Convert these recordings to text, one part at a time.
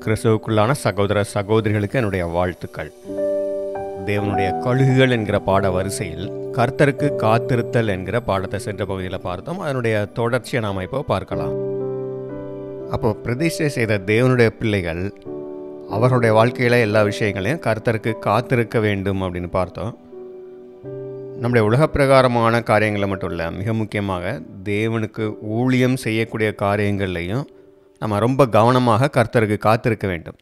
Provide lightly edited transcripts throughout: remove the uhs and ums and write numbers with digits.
கிறிஸ்துவுக்குள்ளான சகோதர சகோதரிகளுக்கு என்னுடைய வாழ்த்துக்கள். தேவனுடைய கழுகுகள் என்கிற பாட வரிசையில் கர்த்தருக்கு காத்திருத்தல் என்கிற பாடத்தை சென்ற பகுதியில் பார்த்தோம். அதனுடைய தொடர்ச்சியை நாம் இப்போ பார்க்கலாம். அப்போது பிரதிஷ்டை செய்த தேவனுடைய பிள்ளைகள் அவர்களுடைய வாழ்க்கையில் எல்லா விஷயங்களையும் கர்த்தருக்கு காத்திருக்க வேண்டும் அப்படின்னு பார்த்தோம். நம்முடைய உலக பிரகாரமான காரியங்களை மட்டும் இல்லை, மிக முக்கியமாக தேவனுக்கு ஊழியம் செய்யக்கூடிய காரியங்கள்லையும் நம்ம ரொம்ப கவனமாக கர்த்தருக்கு காத்திருக்க வேண்டும்.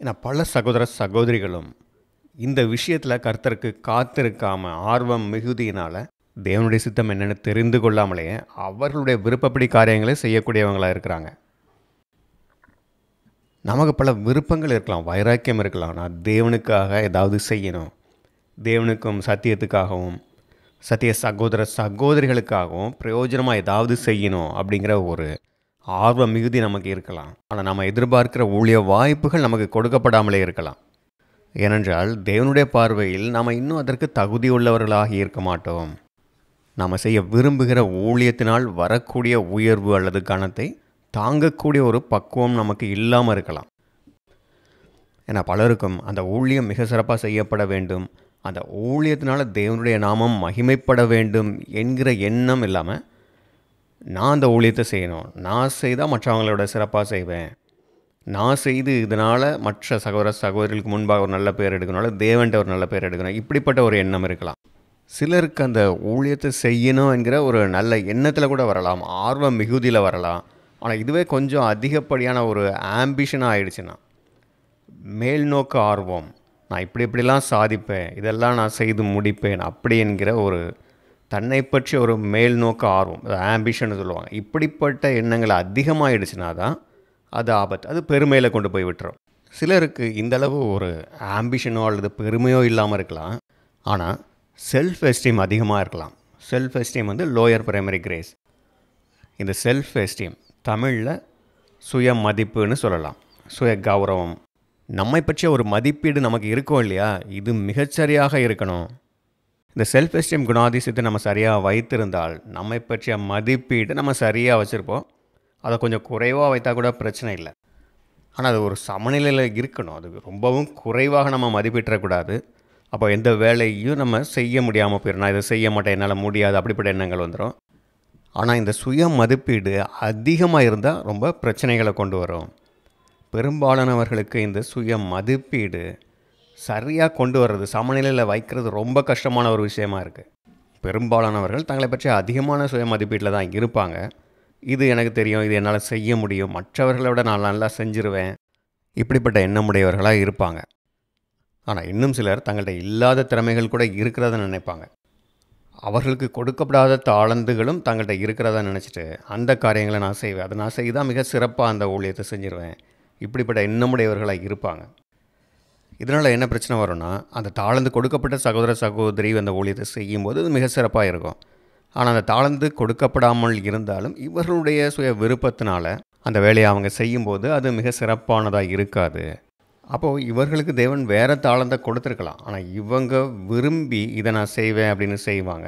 ஏன்னா பல சகோதர சகோதரிகளும் இந்த விஷயத்தில் கர்த்தருக்கு காத்திருக்காமல் ஆர்வம் மிகுதியினால் தேவனுடைய சித்தம் என்னென்னு தெரிந்து கொள்ளாமலேயே அவர்களுடைய விருப்பப்படி காரியங்களை செய்யக்கூடியவங்களாக இருக்கிறாங்க. நமக்கு பல விருப்பங்கள் இருக்கலாம், வைராக்கியம் இருக்கலாம். நான் தேவனுக்காக ஏதாவது செய்யணும், தேவனுக்கும் சத்தியத்துக்காகவும் சத்திய சகோதர சகோதரிகளுக்காகவும் பிரயோஜனமாக ஏதாவது செய்யணும் அப்படிங்கிற ஒரு ஆர்வம் மிகுதி நமக்கு இருக்கலாம். ஆனால் நம்ம எதிர்பார்க்கிற ஊழிய வாய்ப்புகள் நமக்கு கொடுக்கப்படாமலே இருக்கலாம். ஏனென்றால் தேவனுடைய பார்வையில் நாம் இன்னும் அதற்கு தகுதியுள்ளவர்களாக இருக்க மாட்டோம். நாம் செய்ய விரும்புகிற ஊழியத்தினால் வரக்கூடிய உயர்வு அல்லது கனத்தை தாங்கக்கூடிய ஒரு பக்குவம் நமக்கு இல்லாமல் இருக்கலாம். ஏன்னா பலருக்கும் அந்த ஊழியம் மிக சிறப்பாக செய்யப்பட வேண்டும், அந்த ஊழியத்தினால் தேவனுடைய நாமம் மகிமைப்பட வேண்டும் என்கிற எண்ணம் இல்லாமல் நான் அந்த ஊழியத்தை செய்யணும், நான் செய்தால் மற்றவங்களோட சிறப்பாக செய்வேன், நான் செய்து இதனால் மற்ற சகோதர சகோதரிகளுக்கு முன்பாக ஒரு நல்ல பேர் எடுக்கணும், தேவன்கிட்ட ஒரு நல்ல பேர் எடுக்கணும், இப்படிப்பட்ட ஒரு எண்ணம் இருக்கலாம். சிலருக்கு அந்த ஊழியத்தை செய்யணும் என்கிற ஒரு நல்ல எண்ணத்தில் கூட வரலாம், ஆர்வம் மிகுதியில் வரலாம். ஆனால் இதுவே கொஞ்சம் அதிகப்படியான ஒரு ஆம்பிஷனாக ஆயிடுச்சுன்னா, மேல் நோக்க ஆர்வம், நான் இப்படிலாம் சாதிப்பேன், இதெல்லாம் நான் செய்து முடிப்பேன் அப்படி என்கிற ஒரு தன்னை பற்றி ஒரு மேல் நோக்க ஆர்வம், ஆம்பிஷன் சொல்லுவாங்க, இப்படிப்பட்ட எண்ணங்கள் அதிகமாகிடுச்சுன்னா தான் அது ஆபத்து, அது பெருமையில் கொண்டு போய் விட்டுரும். சிலருக்கு இந்தளவு ஒரு ஆம்பிஷனோ அல்லது பெருமையோ இல்லாமல் இருக்கலாம், ஆனால் செல்ஃப் எஸ்டீம் அதிகமாக இருக்கலாம். Self esteem lower primary grace. இந்த செல்ஃப் எஸ்டீம் தமிழில் சுய மதிப்புன்னு சொல்லலாம், சுய கௌரவம். நம்மை பற்றிய ஒரு மதிப்பீடு நமக்கு இருக்கும் இல்லையா, இது மிகச்சரியாக இருக்கணும். இந்த செல்ஃப் எஸ்டீம் குணாதிசயத்தை நம்ம சரியாக வைத்திருந்தால் நம்மை பற்றிய மதிப்பீடு நம்ம சரியாக வச்சுருப்போம். அதை கொஞ்சம் குறைவாக வைத்தா கூட பிரச்சனை இல்லை. ஆனால் அது ஒரு சமநிலையில் இருக்கணும். அது ரொம்பவும் குறைவாக நம்ம மதிப்பிடக்கூடாது. அப்போ எந்த வேலையும் நம்ம செய்ய முடியாமல் போயிடும், நான் இதை செய்ய மாட்டேன், என்னால் முடியாது, அப்படிப்பட்ட எண்ணங்கள் வந்துடும். ஆனால் இந்த சுய மதிப்பீடு அதிகமாக இருந்தால் ரொம்ப பிரச்சனைகளை கொண்டு வரும். பெரும்பாலானவர்களுக்கு இந்த சுய மதிப்பீடு சரியாக கொண்டு வர்றது, சமநிலையில் வைக்கிறது ரொம்ப கஷ்டமான ஒரு விஷயமா இருக்குது. பெரும்பாலானவர்கள் தங்களை பற்றி அதிகமான சுய மதிப்பீட்டில் தான் இருப்பாங்க. இது எனக்கு தெரியும், இது என்னால் செய்ய முடியும், மற்றவர்களை விட நான் நல்லா செஞ்சிருவேன், இப்படிப்பட்ட எண்ணமுடையவர்களாக இருப்பாங்க. ஆனால் இன்னும் சிலர் தங்கள்கிட்ட இல்லாத திறமைகள் கூட இருக்கிறத நினைப்பாங்க. அவர்களுக்கு கொடுக்கப்படாத தாளந்துகளும் தங்கள்கிட்ட இருக்கிறத நினச்சிட்டு அந்த காரியங்களை நான் செய்வேன், அதை நான் செய்தால் மிக சிறப்பாக அந்த ஊழியத்தை செஞ்சிருவேன், இப்படிப்பட்ட எண்ணமுடையவர்களாக இருப்பாங்க. இதனால் என்ன பிரச்சனை வரும்னா, அந்த தாளந்து கொடுக்கப்பட்ட சகோதர சகோதரி அந்த ஊழியத்தை செய்யும்போது அது மிக சிறப்பாக இருக்கும். ஆனால் அந்த தாளந்து கொடுக்கப்படாமல் இருந்தாலும் இவர்களுடைய சுய விருப்பத்தினால அந்த வேலையை அவங்க செய்யும்போது அது மிக சிறப்பானதாக இருக்காது. அப்போது இவர்களுக்கு தேவன் வேறு தாளந்தை கொடுத்துருக்கலாம், ஆனால் இவங்க விரும்பி இதை நான் செய்வேன் அப்படின்னு செய்வாங்க.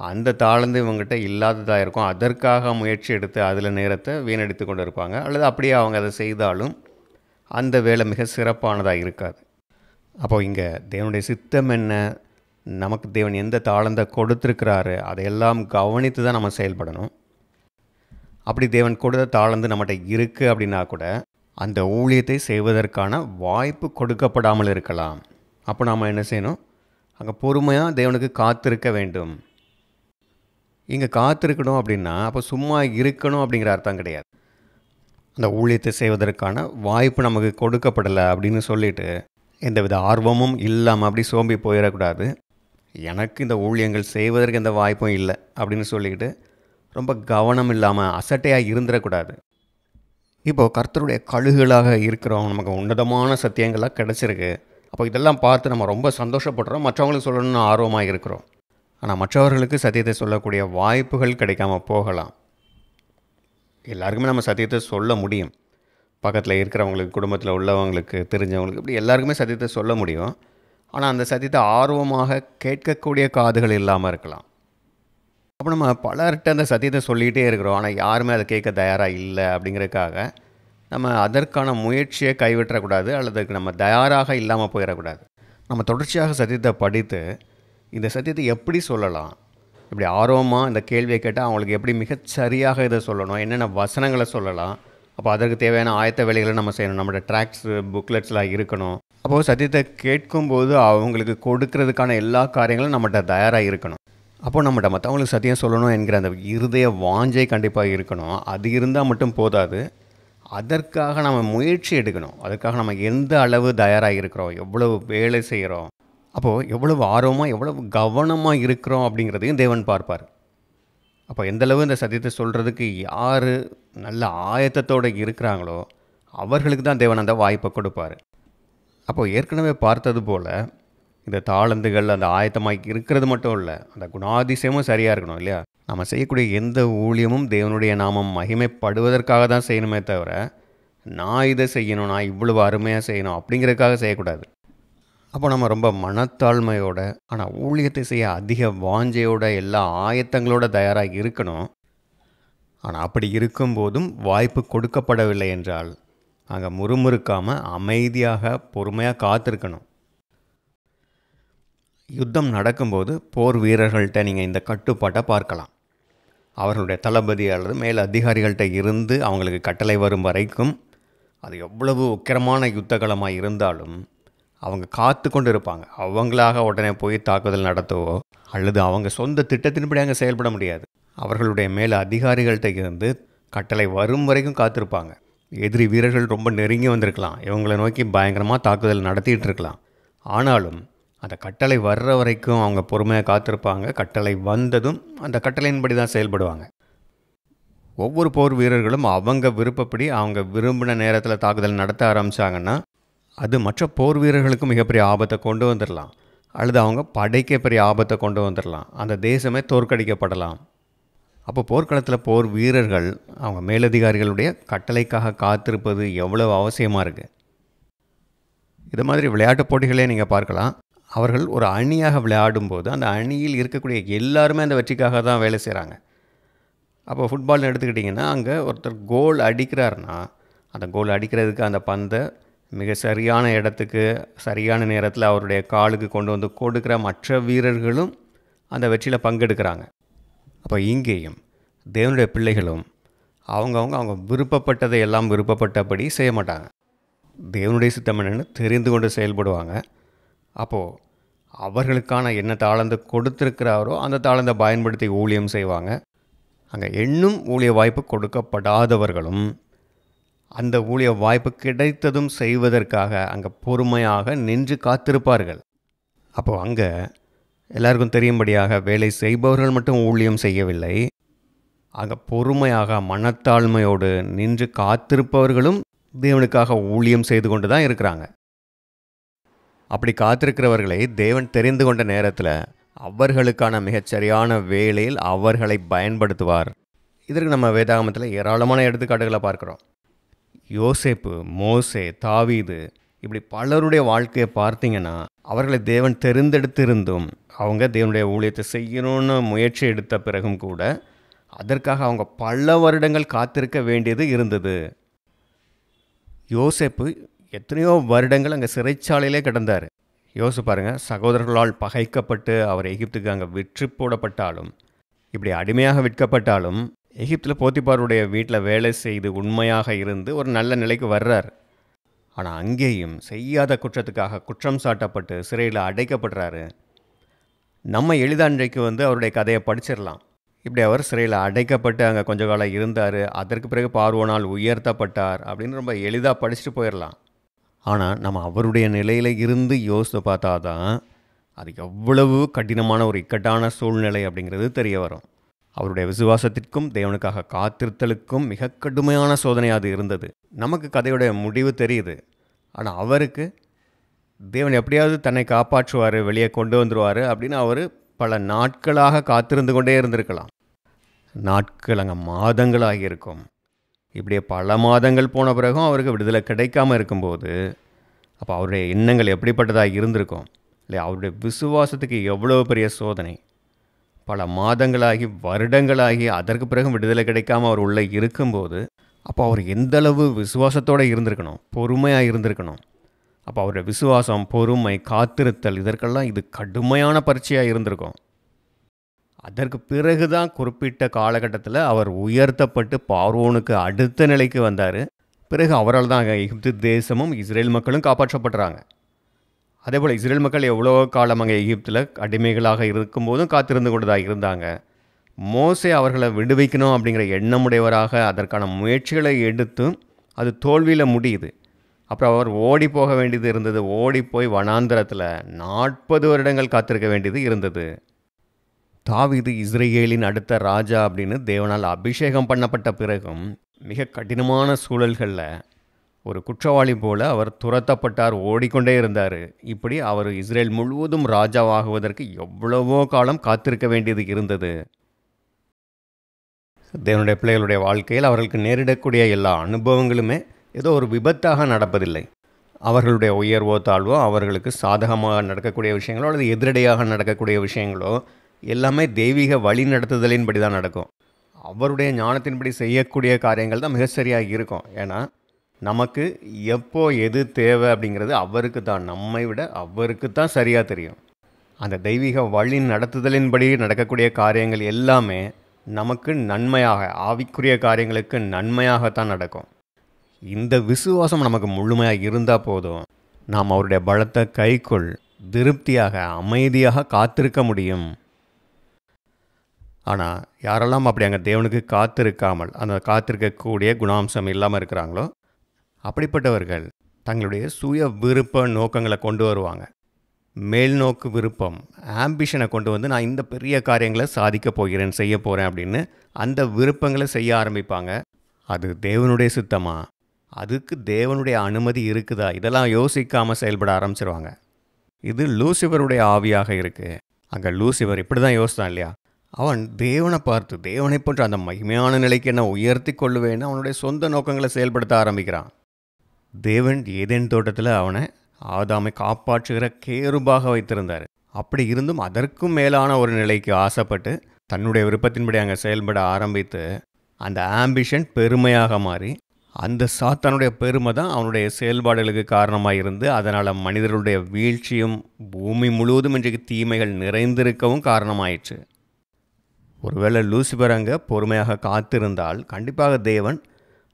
அந்த தாளந்து இவங்ககிட்ட இல்லாததாக இருக்கும், அதற்காக முயற்சி எடுத்து அதில் நேரத்தை வீணடித்து கொண்டு இருப்பாங்க. அல்லது அப்படியே அவங்க அதை செய்தாலும் அந்த வேலை மிக சிறப்பானதாக இருக்காது. அப்போது இங்கே தேவனுடைய சித்தம் என்ன, நமக்கு தேவன் எந்த தாளந்தை கொடுத்துருக்கிறாரு அதையெல்லாம் கவனித்து தான் நம்ம செயல்படணும். அப்படி தேவன் கொடுத்த தாளந்து நம்மகிட்ட இருக்குது அப்படின்னா கூட அந்த ஊழியத்தை செய்வதற்கான வாய்ப்பு கொடுக்கப்படாமல் இருக்கலாம். அப்போ நாம் என்ன செய்யணும், அங்கே பொறுமையாக தேவனுக்கு காத்திருக்க வேண்டும். இங்கே காத்திருக்கணும் அப்படின்னா அப்போ சும்மா இருக்கணும் அப்படிங்கிற அர்த்தம் கிடையாது. அந்த ஊழியத்தை செய்வதற்கான வாய்ப்பு நமக்கு கொடுக்கப்படலை அப்படின்னு சொல்லிட்டு எந்தவித ஆர்வமும் இல்லாமல் அப்படி சோம்பி போயிடக்கூடாது. எனக்கு இந்த ஊழியங்கள் செய்வதற்கு எந்த வாய்ப்பும் இல்லை அப்படின்னு சொல்லிக்கிட்டு ரொம்ப கவனம் இல்லாமல் அசட்டையாக இருந்துடக்கூடாது. இப்போது கர்த்தருடைய கழுகுகளாக இருக்கிறோம், நமக்கு உன்னதமான சத்தியங்கள்லாம் கிடச்சிருக்கு. அப்போ இதெல்லாம் பார்த்து நம்ம ரொம்ப சந்தோஷப்படுறோம், மற்றவங்களுக்கு சொல்லணும்னு ஆர்வமாக இருக்கிறோம். ஆனால் மற்றவர்களுக்கு சத்தியத்தை சொல்லக்கூடிய வாய்ப்புகள் கிடைக்காமல் போகலாம். எல்லாருக்குமே நம்ம சத்தியத்தை சொல்ல முடியும், பக்கத்தில் இருக்கிறவங்களுக்கு, குடும்பத்தில் உள்ளவங்களுக்கு, தெரிஞ்சவங்களுக்கு, இப்படி எல்லாருக்குமே சத்தியத்தை சொல்ல முடியும். ஆனால் அந்த சத்தியத்தை ஆர்வமாக கேட்கக்கூடிய காதுகள் இல்லாமல் இருக்கலாம். அப்போ நம்ம பலர்கிட்ட அந்த சத்தியத்தை சொல்லிகிட்டே இருக்கிறோம், ஆனால் யாருமே அதை கேட்க தயாராக இல்லை. அப்படிங்கிறதுக்காக நம்ம அதற்கான முயற்சியை கைவிட்டக்கூடாது, அல்லது அதுக்கு நம்ம தயாராக இல்லாமல் போயிடக்கூடாது. நம்ம தொடர்ச்சியாக சத்தியத்தை படித்து இந்த சத்தியத்தை எப்படி சொல்லலாம், இப்படி ஆர்வமாக இந்த கேள்வியை கேட்டால் அவங்களுக்கு எப்படி மிகச்சரியாக இதை சொல்லணும், என்னென்ன வசனங்களை சொல்லலாம், அப்போ அதற்கு தேவையான ஆயத்த வேலைகளை நம்ம செய்யணும். நம்மளோட ட்ராக்ஸு புக்லெட்ஸ்லாம் இருக்கணும். அப்போது சத்தியத்தை கேட்கும்போது அவங்களுக்கு கொடுக்கறதுக்கான எல்லா காரியங்களும் நம்மகிட்ட தயாராக இருக்கணும். அப்போது நம்மகிட்ட மற்றவங்களுக்கு சத்தியம் சொல்லணும் என்கிற அந்த இருதய வாஞ்சை கண்டிப்பாக இருக்கணும். அது இருந்தால் மட்டும் போதாது, அதற்காக நம்ம முயற்சி எடுக்கணும். அதற்காக நம்ம எந்த அளவு தயாராக இருக்கிறோம், எவ்வளவு வேலை செய்கிறோம், அப்போது எவ்வளவு ஆர்வமாக எவ்வளவு கவனமாக இருக்கிறோம் அப்படிங்கிறதையும் தேவன் பார்ப்பார். அப்போ எந்தளவு இந்த சத்தியத்தை சொல்கிறதுக்கு யார் நல்ல ஆயத்தத்தோடு இருக்கிறாங்களோ அவர்களுக்கு தான் தேவன் அந்த வாய்ப்பை கொடுப்பார். அப்போது ஏற்கனவே பார்த்தது போல் இந்த தாளந்துகள் அந்த ஆயத்தமாக இருக்கிறது மட்டும் இல்லை, அந்த குணாதிசயமும் சரியாக இருக்கணும் இல்லையா? நம்ம செய்யக்கூடிய எந்த ஊழியமும் தேவனுடைய நாமம் மகிமைப்படுவதற்காக தான் செய்யணுமே தவிர, நான் இதை செய்யணும், நான் இவ்வளவு அருமையாக செய்யணும் அப்படிங்கிறதுக்காக செய்யக்கூடாது. அப்போ நம்ம ரொம்ப மனத்தாழ்மையோட, ஆனால் ஊழியத்தை செய்ய அதிக வாஞ்சையோட, எல்லா ஆயத்தங்களோட தயாராக இருக்கணும். ஆனால் அப்படி இருக்கும்போதும் வாய்ப்பு கொடுக்கப்படவில்லை என்றால் அங்கே முறுமுறுக்காமல் அமைதியாக பொறுமையாக காத்திருக்கணும். யுத்தம் நடக்கும்போது போர் வீரர்கள்ட்ட நீங்கள் இந்த கட்டுப்பாட்டை பார்க்கலாம். அவர்களுடைய தளபதி அல்லது மேல் அதிகாரிகள்கிட்ட இருந்து அவங்களுக்கு கட்டளை வரும் வரைக்கும் அது எவ்வளவு உக்கிரமான யுத்தகலமாக இருந்தாலும் அவங்க காத்து கொண்டு இருப்பாங்க. அவங்களாக உடனே போய் தாக்குதல் நடத்தவோ அல்லது அவங்க சொந்த திட்டத்தின்படி அங்கே செயல்பட முடியாது. அவர்களுடைய மேல் அதிகாரிகள்கிட்ட இருந்து கட்டளை வரும் வரைக்கும் காத்திருப்பாங்க. எதிரி வீரர்கள் ரொம்ப நெருங்கி வந்திருக்கலாம், இவங்களை நோக்கி பயங்கரமாக தாக்குதல் நடத்திட்டு இருக்கலாம். ஆனாலும் அந்த கட்டளை வர்ற வரைக்கும் அவங்க பொறுமையாக காத்திருப்பாங்க. கட்டளை வந்ததும் அந்த கட்டளையின்படி தான் செயல்படுவாங்க. ஒவ்வொரு போர் வீரர்களும் அவங்க விருப்பப்படி அவங்க விரும்பின நேரத்தில் தாக்குதல் நடத்த ஆரம்பித்தாங்கன்னா அது மற்ற போர் வீரர்களுக்கும் மிகப்பெரிய ஆபத்தை கொண்டு வந்துடலாம், அல்லது அவங்க படைக்க பெரிய ஆபத்தை கொண்டு வந்துடலாம். அந்த தேசமே தோற்கடிக்கப்படலாம். அப்போ போர்க்களத்தில் போர் வீரர்கள் அவங்க மேலதிகாரிகளுடைய கட்டளைக்காக காத்திருப்பது எவ்வளவு அவசியமாக இருக்குது. இது மாதிரி விளையாட்டுப் போட்டிகளே நீங்கள் பார்க்கலாம். அவர்கள் ஒரு அணியாக விளையாடும்போது அந்த அணியில் இருக்கக்கூடிய எல்லாருமே அந்த வெற்றிக்காக தான் வேலை செய்கிறாங்க. அப்போ ஃபுட்பால்னு எடுத்துக்கிட்டிங்கன்னா அங்கே ஒருத்தர் கோல் அடிக்கிறாருன்னா அந்த கோல் அடிக்கிறதுக்கு அந்த பந்தை மிக சரியான இடத்துக்கு சரியான நேரத்தில் அவருடைய காலுக்கு கொண்டு வந்து கொடுக்குற மற்ற வீரர்களும் அந்த வெற்றியில் பங்கெடுக்கிறாங்க. அப்போ இங்கேயும் தேவனுடைய பிள்ளைகளும் அவங்க விருப்பப்பட்டதை எல்லாம் விருப்பப்பட்டபடி செய்ய மாட்டாங்க. தேவனுடைய சித்தம் என்னன்னு தெரிந்து கொண்டு செயல்படுவாங்க. அப்போது அவர்களுக்கான என்ன தாளந்து கொடுத்துருக்கிறாரோ அந்த தாளந்தை பயன்படுத்தி ஊழியம் செய்வாங்க. அங்கே இன்னும் ஊழிய வாய்ப்பு கொடுக்கப்படாதவர்களும் அந்த ஊழிய வாய்ப்பு கிடைத்ததும் செய்வதற்காக அங்கே பொறுமையாக நின்று காத்திருப்பார்கள். அப்போது அங்கே எல்லாருக்கும் தெரியும்படியாக வேலை செய்பவர்கள் மட்டும் ஊழியம் செய்யவில்லை, அங்கே பொறுமையாக மனத்தாழ்மையோடு நின்று காத்திருப்பவர்களும் தேவனுக்காக ஊழியம் செய்து கொண்டு தான் இருக்கிறாங்க. அப்படி காத்திருக்கிறவர்களை தேவன் தெரிந்து கொண்ட நேரத்தில் அவர்களுக்கான மிகச்சரியான வேலையில் அவர்களை பயன்படுத்துவார். இதற்கு நம்ம வேதாகமத்தில் ஏராளமான எடுத்துக்காட்டுகளை பார்க்குறோம். யோசேப்பு, மோசே, தாவீது, இப்படி பலருடைய வாழ்க்கையை பார்த்தீங்கன்னா அவர்களை தேவன் தெரிந்தெடுத்திருந்தும் அவங்க தேவனுடைய ஊழியத்தை செய்யணும்னு முயற்சி எடுத்த பிறகும் கூட அதற்காக அவங்க பல வருடங்கள் காத்திருக்க வேண்டியது இருந்தது. யோசேப்பு எத்தனையோ வருடங்கள் அங்கே சிறைச்சாலையிலே கிடந்தார். யோசிச்சு பாருங்கள், சகோதரர்களால் பகைக்கப்பட்டு அவர் எகிப்துக்கு அங்கே விற்று போடப்பட்டாலும், இப்படி அடிமையாக விற்கப்பட்டாலும் எகிப்தில் போத்திபாருடைய வீட்டில் வேலை செய்து உண்மையாக இருந்து ஒரு நல்ல நிலைக்கு வர்றார். ஆனால் அங்கேயும் செய்யாத குற்றத்துக்காக குற்றம் சாட்டப்பட்டு சிறையில் அடைக்கப்படுறாரு. நம்ம எளிதாக இன்றைக்கு அவருடைய கதையை படிச்சிடலாம். இப்படி அவர் சிறையில் அடைக்கப்பட்டு அங்கே கொஞ்ச காலம் இருந்தார், அதற்கு பிறகு பார்வோனால் உயர்த்தப்பட்டார் அப்படின்னு ரொம்ப எளிதாக படிச்சுட்டு போயிடலாம். ஆனால் நம்ம அவருடைய நிலையில் இருந்து யோசித்து பார்த்தா தான் அது எவ்வளவு கடினமான ஒரு இக்கட்டான சூழ்நிலை அப்படிங்கிறது தெரிய வரும். அவருடைய விசுவாசத்திற்கும் தேவனுக்காக காத்திருத்தலுக்கும் மிக கடுமையான சோதனை அது இருந்தது. நமக்கு கதையுடைய முடிவு தெரியுது, ஆனால் அவருக்கு தேவன் எப்படியாவது தன்னை காப்பாற்றுவார், வெளியே கொண்டு வந்துடுவார் அப்படின்னு அவர் பல நாட்களாக காத்திருந்து கொண்டே இருந்திருக்கலாம். நாட்கள் அங்கே மாதங்களாகி இருக்கும். இப்படியே பல மாதங்கள் போன பிறகும் அவருக்கு விடுதலை கிடைக்காமல் இருக்கும்போது அப்போ அவருடைய எண்ணங்கள் எப்படிப்பட்டதாக இருந்திருக்கும் இல்லையா? அவருடைய விசுவாசத்துக்கு எவ்வளோ பெரிய சோதனை. பல மாதங்களாகி வருடங்களாகி அதற்கு பிறகு விடுதலை கிடைக்காமல் அவர் உள்ளே இருக்கும்போது அப்போ அவர் எந்தளவு விசுவாசத்தோடு இருந்திருக்கணும், பொறுமையாக இருந்திருக்கணும். அப்போ அவருடைய விசுவாசம், பொறுமை, காத்திருத்தல் இதற்கெல்லாம் இது கடுமையான பரீட்சையாக இருந்திருக்கும். அதற்கு பிறகு தான் குறிப்பிட்ட காலகட்டத்தில் அவர் உயர்த்தப்பட்டு பார்வோனுக்கு அடுத்த நிலைக்கு வந்தார். பிறகு அவரால் தான் எகிப்து தேசமும் இஸ்ரேல் மக்களும் காப்பாற்றப்படுறாங்க. அதே போல் இஸ்ரேல் மக்கள் எவ்வளோ காலம் அங்கே எகிப்தில் அடிமைகளாக இருக்கும்போதும் காத்திருந்து கொண்டு தான் இருந்தாங்க. மோசே அவர்களை விடுவிக்கணும் அப்படிங்கிற எண்ணமுடையவராக அதற்கான முயற்சிகளை எடுத்து அது தோல்வியில் முடியுது. அப்புறம் அவர் ஓடி போக வேண்டியது இருந்தது. ஓடி போய் வனாந்திரத்தில் 40 வருடங்கள் காத்திருக்க வேண்டியது இருந்தது. தாவீது இஸ்ரேலின் அடுத்த ராஜா அப்படின்னு தேவனால் அபிஷேகம் பண்ணப்பட்ட பிறகும் மிக கடினமான சூழல்களில் ஒரு குற்றவாளி போல அவர் துரத்தப்பட்டார், ஓடிக்கொண்டே இருந்தார். இப்படி அவர் இஸ்ரேல் முழுவதும் ராஜாவாகுவதற்கு எவ்வளவோ காலம் காத்திருக்க வேண்டியது இருந்தது. தேவனுடைய பிள்ளைகளுடைய வாழ்க்கையில் அவர்களுக்கு நேரிடக்கூடிய எல்லா அனுபவங்களுமே ஏதோ ஒரு விபத்தாக நடப்பதில்லை. அவர்களுடைய உயர்வோ தாழ்வோ, அவர்களுக்கு சாதகமாக நடக்கக்கூடிய விஷயங்களோ அல்லது எதிரடையாக நடக்கக்கூடிய விஷயங்களோ எல்லாமே தெய்வீக வழி நடத்துதலின்படி தான் நடக்கும். அவருடைய ஞானத்தின்படி செய்யக்கூடிய காரியங்கள் தான் மிக சரியாக இருக்கும். ஏன்னா நமக்கு எப்போ எது தேவை அப்படிங்கிறது அவருக்கு தான், நம்மை விட அவருக்கு தான் சரியாக தெரியும். அந்த தெய்வீக வழி நடத்துதலின்படி நடக்கக்கூடிய காரியங்கள் எல்லாமே நமக்கு நன்மையாக, ஆவிக்குரிய காரியங்களுக்கு நன்மையாகத்தான் நடக்கும். இந்த விசுவாசம் நமக்கு முழுமையாக இருந்தால் போதும், நாம் அவருடைய பலத்தை கைக்குள் திருப்தியாக அமைதியாக காத்திருக்க முடியும். ஆனால் யாரெல்லாம் அப்படி அங்கே தேவனுக்கு காத்திருக்காமல் அந்த காத்திருக்கக்கூடிய குணாம்சம் இல்லாமல் இருக்கிறாங்களோ அப்படிப்பட்டவர்கள் தங்களுடைய சுய விருப்ப நோக்கங்களை கொண்டு வருவாங்க. மேல்நோக்கு விருப்பம், ஆம்பிஷனை கொண்டு வந்து நான் இந்த பெரிய காரியங்களை சாதிக்க போகிறேன், செய்ய போகிறேன் அப்படின்னு அந்த விருப்பங்களை செய்ய ஆரம்பிப்பாங்க. அது தேவனுடைய சித்தமா, அதுக்கு தேவனுடைய அனுமதி இருக்குதா, இதெல்லாம் யோசிக்காமல் செயல்பட ஆரம்பிச்சிருவாங்க. இது லூசிபருடைய ஆவியாக இருக்குது. அங்கே லூசிபர் இப்படி தான் யோசித்தான் இல்லையா? அவன் தேவனை பார்த்து தேவனை போன்ற அந்த மகிமையான நிலைக்கு என்ன உயர்த்தி கொள்ளுவேன்னு அவனுடைய சொந்த நோக்கங்களை செயல்படுத்த ஆரம்பிக்கிறான். தேவன் ஏதேன் தோட்டத்தில் அவனை ஆதாமை காப்பாற்றுகிற கேருபாக வைத்திருந்தார். அப்படி இருந்தும் அதற்கும் மேலான ஒரு நிலைக்கு ஆசைப்பட்டு தன்னுடைய விருப்பத்தின்படி அங்கே செயல்பட ஆரம்பித்து அந்த ஆம்பிஷன் பெருமையாக மாறி அந்த சாத்தானுடைய பெருமை தான் அவனுடைய செயல்பாடுகளுக்கு காரணமாக இருந்து அதனால் மனிதர்களுடைய வீழ்ச்சியும் பூமி முழுவதும் இன்றைக்கு தீமைகள் நிறைந்திருக்கவும் காரணமாயிற்று. ஒருவேளை லூசிபர் அங்கே பொறுமையாக காத்திருந்தால் கண்டிப்பாக தேவன்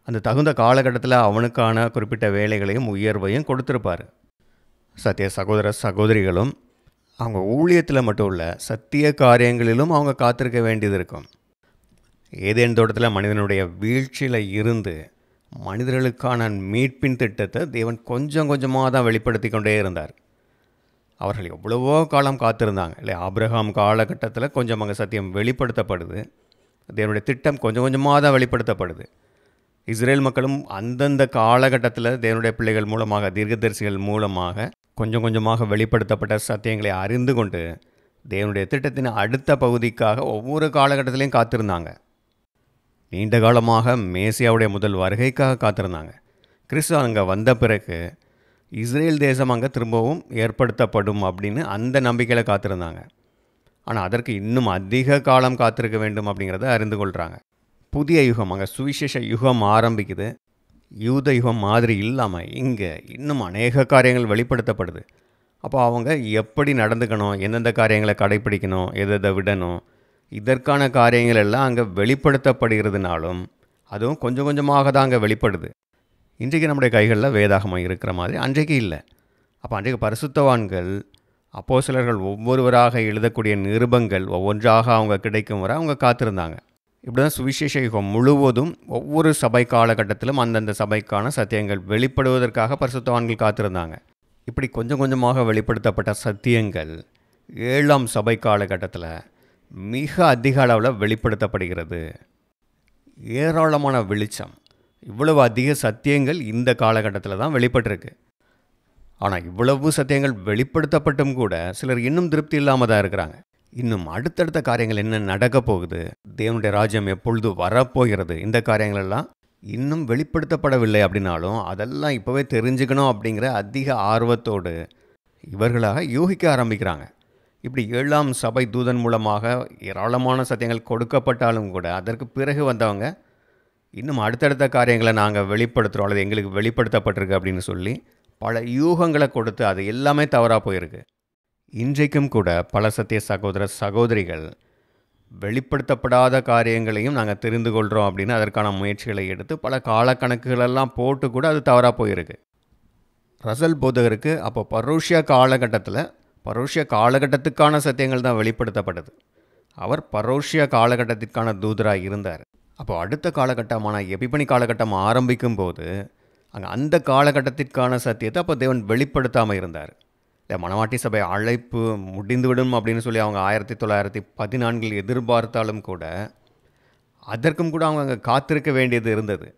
அந்த தகுந்த காலகட்டத்தில் அவனுக்கான குறிப்பிட்ட வேலைகளையும் உயர்வையும் கொடுத்துருப்பார். சத்திய சகோதர சகோதரிகளும் அவங்க ஊழியத்தில் மட்டும் இல்லை, சத்திய காரியங்களிலும் அவங்க காத்திருக்க வேண்டியது இருக்கும். ஏதேன் தோட்டத்தில் மனிதனுடைய வீழ்ச்சியில் இருந்து மனிதர்களுக்கான மீட்பின் திட்டத்தை தேவன் கொஞ்சம் கொஞ்சமாக தான் வெளிப்படுத்தி கொண்டே இருந்தார். அவர்கள் எவ்வளவோ காலம் காத்திருந்தாங்க இல்லை? ஆபிரகாம் காலகட்டத்தில் கொஞ்சம் அங்கே சத்தியம் வெளிப்படுத்தப்படுது. தேவனுடைய திட்டம் கொஞ்சம் கொஞ்சமாக தான் வெளிப்படுத்தப்படுது. இஸ்ரேல் மக்களும் அந்தந்த காலகட்டத்தில் தேவனுடைய பிள்ளைகள் மூலமாக, தீர்க்கதரிசிகள் மூலமாக கொஞ்சம் கொஞ்சமாக வெளிப்படுத்தப்பட்ட சத்தியங்களை அறிந்து கொண்டு தேவனுடைய திட்டத்தின் அடுத்த பகுதிக்காக ஒவ்வொரு காலகட்டத்திலையும் காத்திருந்தாங்க. நீண்ட காலமாக மேசியாவுடைய முதல் வருகைக்காக காத்திருந்தாங்க. கிறிஸ்து அங்கே வந்த பிறகு இஸ்ரேல் தேசம் அங்கே திரும்பவும் ஏற்படுத்தப்படும் அப்படின்னு அந்த நம்பிக்கையில் காத்திருந்தாங்க. ஆனால் அதற்கு இன்னும் அதிக காலம் காத்திருக்க வேண்டும் அப்படிங்கிறத அறிந்து கொள்கிறாங்க. புதிய யுகம், அங்கே சுவிசேஷ யுகம் ஆரம்பிக்குது. யூத யுகம் மாதிரி இல்லாமல் இங்கே இன்னும் அநேக காரியங்கள் வெளிப்படுத்தப்படுது. அப்போ அவங்க எப்படி நடந்துக்கணும், எந்தெந்த காரியங்களை கடைப்பிடிக்கணும், எதை விடணும், இதற்கான காரியங்கள் எல்லாம் அங்கே வெளிப்படுத்தப்படுகிறதுனாலும் அதுவும் கொஞ்சம் கொஞ்சமாக தான் அங்கே வெளிப்படுது. இன்றைக்கு நம்முடைய கைகளில் வேதாகமம் இருக்கிற மாதிரி அன்றைக்கு இல்லை. அப்போ அன்றைக்கு பரிசுத்தவான்கள், அப்போஸ்தலர்கள் ஒவ்வொருவராக எழுதக்கூடிய நிருபங்கள் ஒவ்வொன்றாக அவங்க கிடைக்கும் வரை அவங்க காத்திருந்தாங்க. இப்படி தான் சுவிசேஷ யுகம் முழுவதும் ஒவ்வொரு சபை காலகட்டத்திலும் அந்தந்த சபைக்கான சத்தியங்கள் வெளிப்படுவதற்காக பரிசுத்தவான்கள் காத்திருந்தாங்க. இப்படி கொஞ்சம் கொஞ்சமாக வெளிப்படுத்தப்பட்ட சத்தியங்கள் 7ஆம் சபை காலகட்டத்தில் மிக அதிக அளவில் வெளிப்படுத்தப்படுகிறது. ஏராளமான வெளிச்சம், இவ்வளவு அதிக சத்தியங்கள் இந்த காலகட்டத்தில் தான் வெளிப்பட்டிருக்கு. ஆனால் இவ்வளவு சத்தியங்கள் வெளிப்படுத்தப்பட்டும் கூட சிலர் இன்னும் திருப்தி இல்லாமல் தான் இருக்கிறாங்க. இன்னும் அடுத்தடுத்த காரியங்கள் என்ன நடக்க போகுது, தேவனுடைய ராஜ்யம் எப்பொழுது வரப்போகிறது, இந்த காரியங்கள் எல்லாம் இன்னும் வெளிப்படுத்தப்படவில்லை அப்படின்னாலும் அதெல்லாம் இப்போவே தெரிஞ்சுக்கணும் அப்படிங்கிற அதிக ஆர்வத்தோடு இவர்களாக யூகிக்க ஆரம்பிக்கிறாங்க. இப்படி 7ஆம் சபை தூதன் மூலமாக ஏராளமான சத்தியங்கள் கொடுக்கப்பட்டாலும் கூட அதற்கு பிறகு வந்தவங்க இன்னும் அடுத்தடுத்த காரியங்களை நாங்கள் வெளிப்படுத்துகிறோம் அல்லது எங்களுக்கு வெளிப்படுத்தப்பட்டிருக்கு அப்படின்னு சொல்லி பல யூகங்களை கொடுத்து அது எல்லாமே தவறாக போயிருக்கு. இன்றைக்கும் கூட பல சத்திய சகோதர சகோதரிகள் வெளிப்படுத்தப்படாத காரியங்களையும் நாங்கள் தெரிந்து கொள்கிறோம் அப்படின்னு அதற்கான முயற்சிகளை எடுத்து பல காலக்கணக்குகளெல்லாம் போட்டு கூட அது தவறாக போயிருக்கு. ரசல் போதகருக்கு அப்போ பரோஷிய காலகட்டத்துக்கான சத்தியங்கள் தான் வெளிப்படுத்தப்பட்டது. அவர் பரோஷிய காலகட்டத்திற்கான தூதராக இருந்தார். அப்போ அடுத்த காலகட்டமான எபிபனி காலகட்டம் ஆரம்பிக்கும் போது அங்கே அந்த காலகட்டத்திற்கான சத்தியத்தை அப்போ தேவன் வெளிப்படுத்தாமல் இருந்தார். இல்லை, மணவாட்டி சபை அழைப்பு முடிந்துவிடும் அப்படின்னு சொல்லி அவங்க 1914 எதிர்பார்த்தாலும் கூட அதற்கும் கூட அவங்க அங்கே காத்திருக்க வேண்டியது இருந்தது.